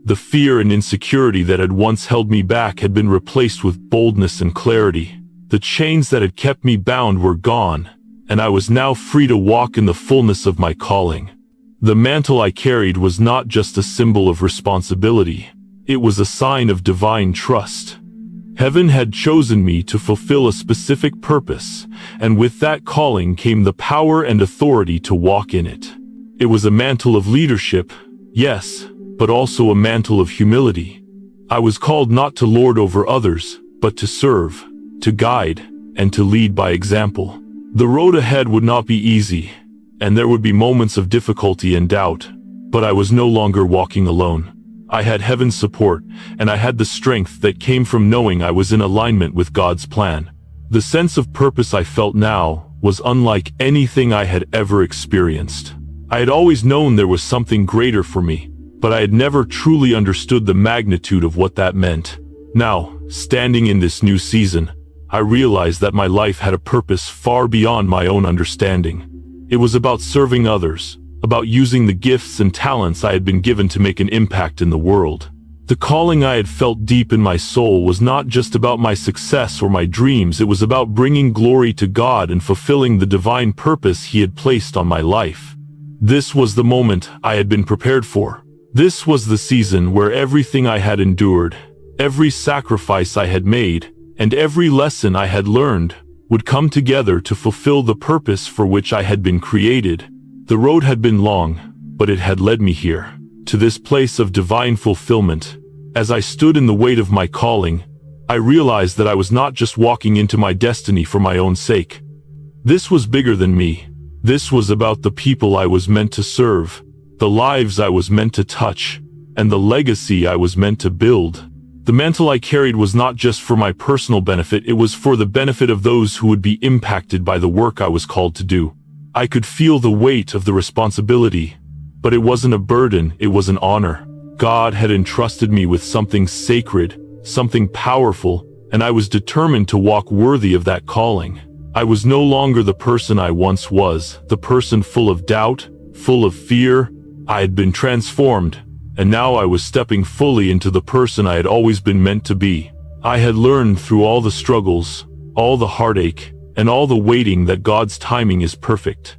The fear and insecurity that had once held me back had been replaced with boldness and clarity. The chains that had kept me bound were gone, and I was now free to walk in the fullness of my calling. The mantle I carried was not just a symbol of responsibility. It was a sign of divine trust. Heaven had chosen me to fulfill a specific purpose, and with that calling came the power and authority to walk in it. It was a mantle of leadership, yes, but also a mantle of humility. I was called not to lord over others, but to serve, to guide, and to lead by example. The road ahead would not be easy, and there would be moments of difficulty and doubt, but I was no longer walking alone. I had heaven's support, and I had the strength that came from knowing I was in alignment with God's plan. The sense of purpose I felt now was unlike anything I had ever experienced. I had always known there was something greater for me, but I had never truly understood the magnitude of what that meant. Now, standing in this new season, I realized that my life had a purpose far beyond my own understanding. It was about serving others, about using the gifts and talents I had been given to make an impact in the world. The calling I had felt deep in my soul was not just about my success or my dreams, it was about bringing glory to God and fulfilling the divine purpose He had placed on my life. This was the moment I had been prepared for. This was the season where everything I had endured, every sacrifice I had made, and every lesson I had learned would come together to fulfill the purpose for which I had been created. The road had been long, but it had led me here, to this place of divine fulfillment. As I stood in the weight of my calling, I realized that I was not just walking into my destiny for my own sake. This was bigger than me. This was about the people I was meant to serve, the lives I was meant to touch, and the legacy I was meant to build. The mantle I carried was not just for my personal benefit, it was for the benefit of those who would be impacted by the work I was called to do. I could feel the weight of the responsibility, but it wasn't a burden, it was an honor. God had entrusted me with something sacred, something powerful, and I was determined to walk worthy of that calling. I was no longer the person I once was, the person full of doubt, full of fear. I had been transformed, and now I was stepping fully into the person I had always been meant to be. I had learned through all the struggles, all the heartache, and all the waiting that God's timing is perfect.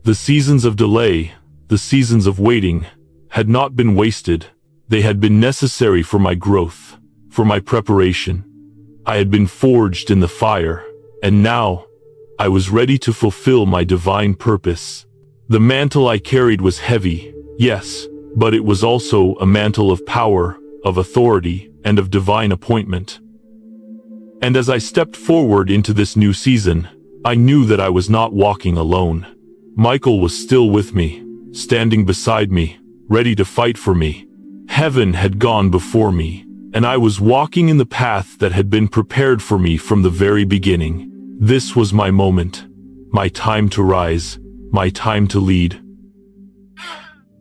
The seasons of delay, the seasons of waiting, had not been wasted. They had been necessary for my growth, for my preparation. I had been forged in the fire, and now I was ready to fulfill my divine purpose. The mantle I carried was heavy, yes, but it was also a mantle of power, of authority, and of divine appointment. And as I stepped forward into this new season, I knew that I was not walking alone. Michael was still with me, standing beside me, ready to fight for me. Heaven had gone before me, and I was walking in the path that had been prepared for me from the very beginning. This was my moment, my time to rise, my time to lead.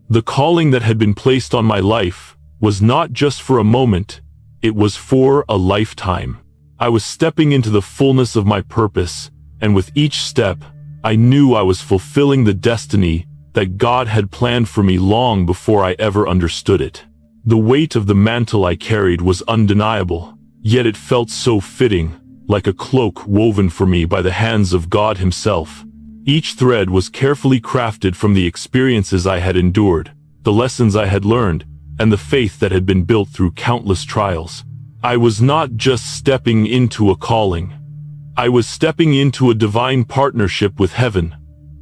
The calling that had been placed on my life was not just for a moment, it was for a lifetime. I was stepping into the fullness of my purpose, and with each step, I knew I was fulfilling the destiny that God had planned for me long before I ever understood it. The weight of the mantle I carried was undeniable, yet it felt so fitting, like a cloak woven for me by the hands of God Himself. Each thread was carefully crafted from the experiences I had endured, the lessons I had learned, and the faith that had been built through countless trials. I was not just stepping into a calling. I was stepping into a divine partnership with heaven,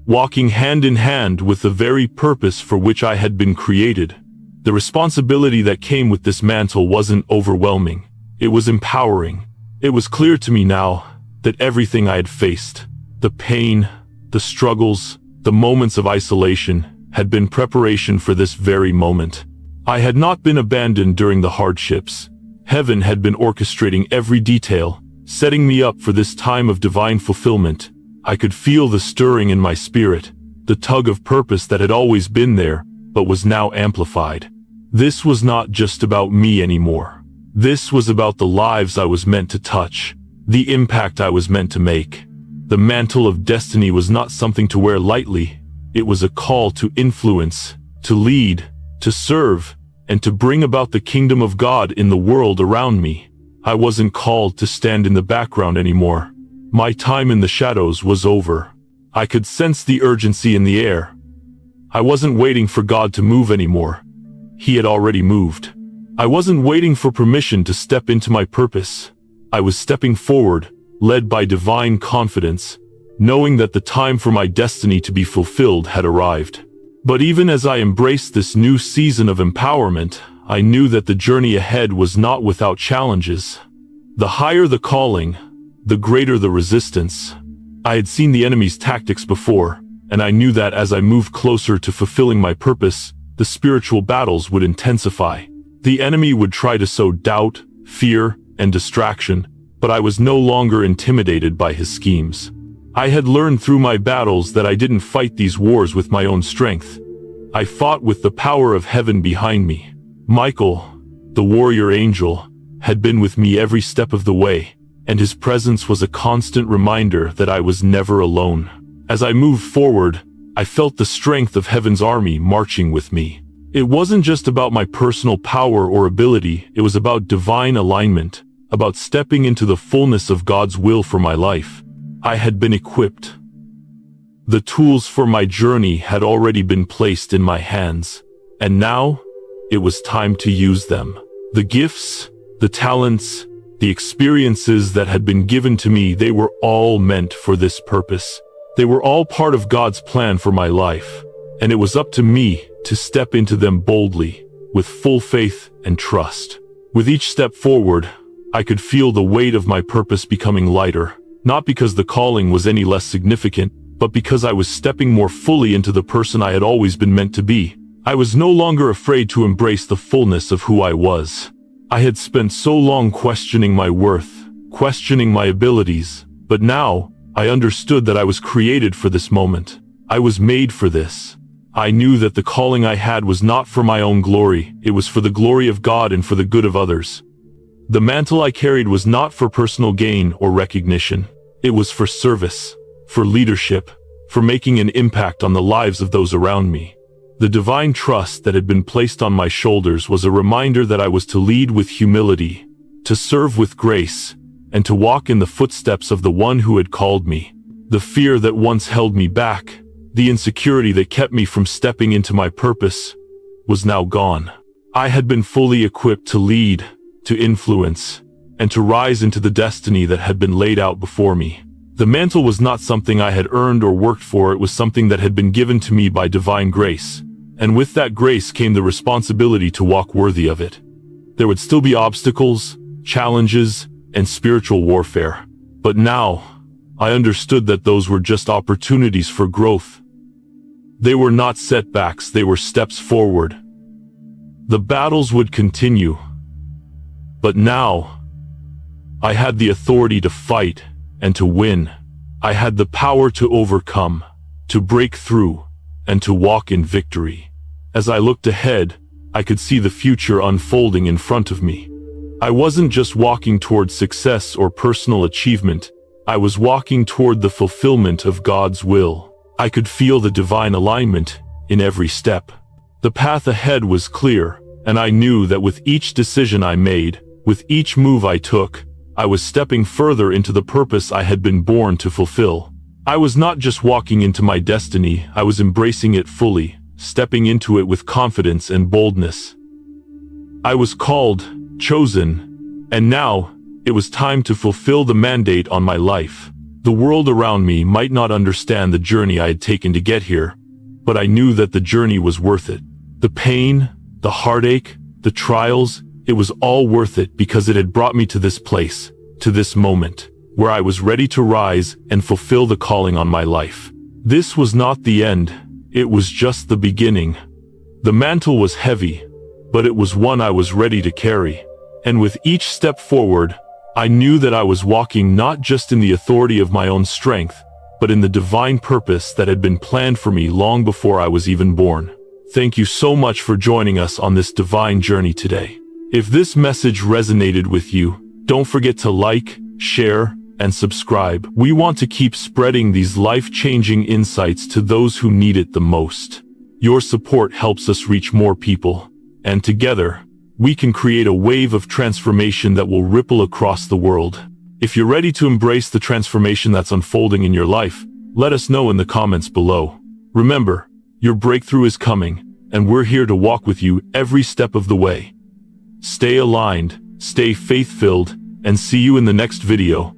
walking hand in hand with the very purpose for which I had been created. The responsibility that came with this mantle wasn't overwhelming. It was empowering. It was clear to me now that everything I had faced, the pain, the struggles, the moments of isolation, had been preparation for this very moment. I had not been abandoned during the hardships. Heaven had been orchestrating every detail, setting me up for this time of divine fulfillment. I could feel the stirring in my spirit, the tug of purpose that had always been there, but was now amplified. This was not just about me anymore. This was about the lives I was meant to touch, the impact I was meant to make. The mantle of destiny was not something to wear lightly. It was a call to influence, to lead, to serve, and to bring about the kingdom of God in the world around me. I wasn't called to stand in the background anymore. My time in the shadows was over. I could sense the urgency in the air. I wasn't waiting for God to move anymore. He had already moved. I wasn't waiting for permission to step into my purpose. I was stepping forward, led by divine confidence, knowing that the time for my destiny to be fulfilled had arrived. But even as I embraced this new season of empowerment, I knew that the journey ahead was not without challenges. The higher the calling, the greater the resistance. I had seen the enemy's tactics before, and I knew that as I moved closer to fulfilling my purpose, the spiritual battles would intensify. The enemy would try to sow doubt, fear, and distraction, but I was no longer intimidated by his schemes. I had learned through my battles that I didn't fight these wars with my own strength. I fought with the power of heaven behind me. Michael, the warrior angel, had been with me every step of the way, and his presence was a constant reminder that I was never alone. As I moved forward, I felt the strength of heaven's army marching with me. It wasn't just about my personal power or ability, it was about divine alignment, about stepping into the fullness of God's will for my life. I had been equipped. The tools for my journey had already been placed in my hands, and now it was time to use them. The gifts, the talents, the experiences that had been given to me, they were all meant for this purpose. They were all part of God's plan for my life, and it was up to me to step into them boldly, with full faith and trust. With each step forward, I could feel the weight of my purpose becoming lighter, not because the calling was any less significant, but because I was stepping more fully into the person I had always been meant to be. I was no longer afraid to embrace the fullness of who I was. I had spent so long questioning my worth, questioning my abilities, but now I understood that I was created for this moment. I was made for this. I knew that the calling I had was not for my own glory, it was for the glory of God and for the good of others. The mantle I carried was not for personal gain or recognition. It was for service, for leadership, for making an impact on the lives of those around me. The divine trust that had been placed on my shoulders was a reminder that I was to lead with humility, to serve with grace, and to walk in the footsteps of the one who had called me. The fear that once held me back, the insecurity that kept me from stepping into my purpose, was now gone. I had been fully equipped to lead, to influence, and to rise into the destiny that had been laid out before me. The mantle was not something I had earned or worked for, it was something that had been given to me by divine grace, and with that grace came the responsibility to walk worthy of it. There would still be obstacles, challenges, and spiritual warfare, but now, I understood that those were just opportunities for growth. They were not setbacks, they were steps forward. The battles would continue, but now, I had the authority to fight and to win. I had the power to overcome, to break through, and to walk in victory. As I looked ahead, I could see the future unfolding in front of me. I wasn't just walking toward success or personal achievement, I was walking toward the fulfillment of God's will. I could feel the divine alignment in every step. The path ahead was clear, and I knew that with each decision I made, with each move I took, I was stepping further into the purpose I had been born to fulfill. I was not just walking into my destiny, I was embracing it fully, stepping into it with confidence and boldness. I was called, chosen, and now, it was time to fulfill the mandate on my life. The world around me might not understand the journey I had taken to get here, but I knew that the journey was worth it. The pain, the heartache, the trials, it was all worth it because it had brought me to this place, to this moment, where I was ready to rise and fulfill the calling on my life. This was not the end, it was just the beginning. The mantle was heavy, but it was one I was ready to carry. And with each step forward, I knew that I was walking not just in the authority of my own strength, but in the divine purpose that had been planned for me long before I was even born. Thank you so much for joining us on this divine journey today. If this message resonated with you, don't forget to like, share, and subscribe. We want to keep spreading these life-changing insights to those who need it the most. Your support helps us reach more people, and together, we can create a wave of transformation that will ripple across the world. If you're ready to embrace the transformation that's unfolding in your life, let us know in the comments below. Remember, your breakthrough is coming, and we're here to walk with you every step of the way. Stay aligned, stay faith-filled, and see you in the next video.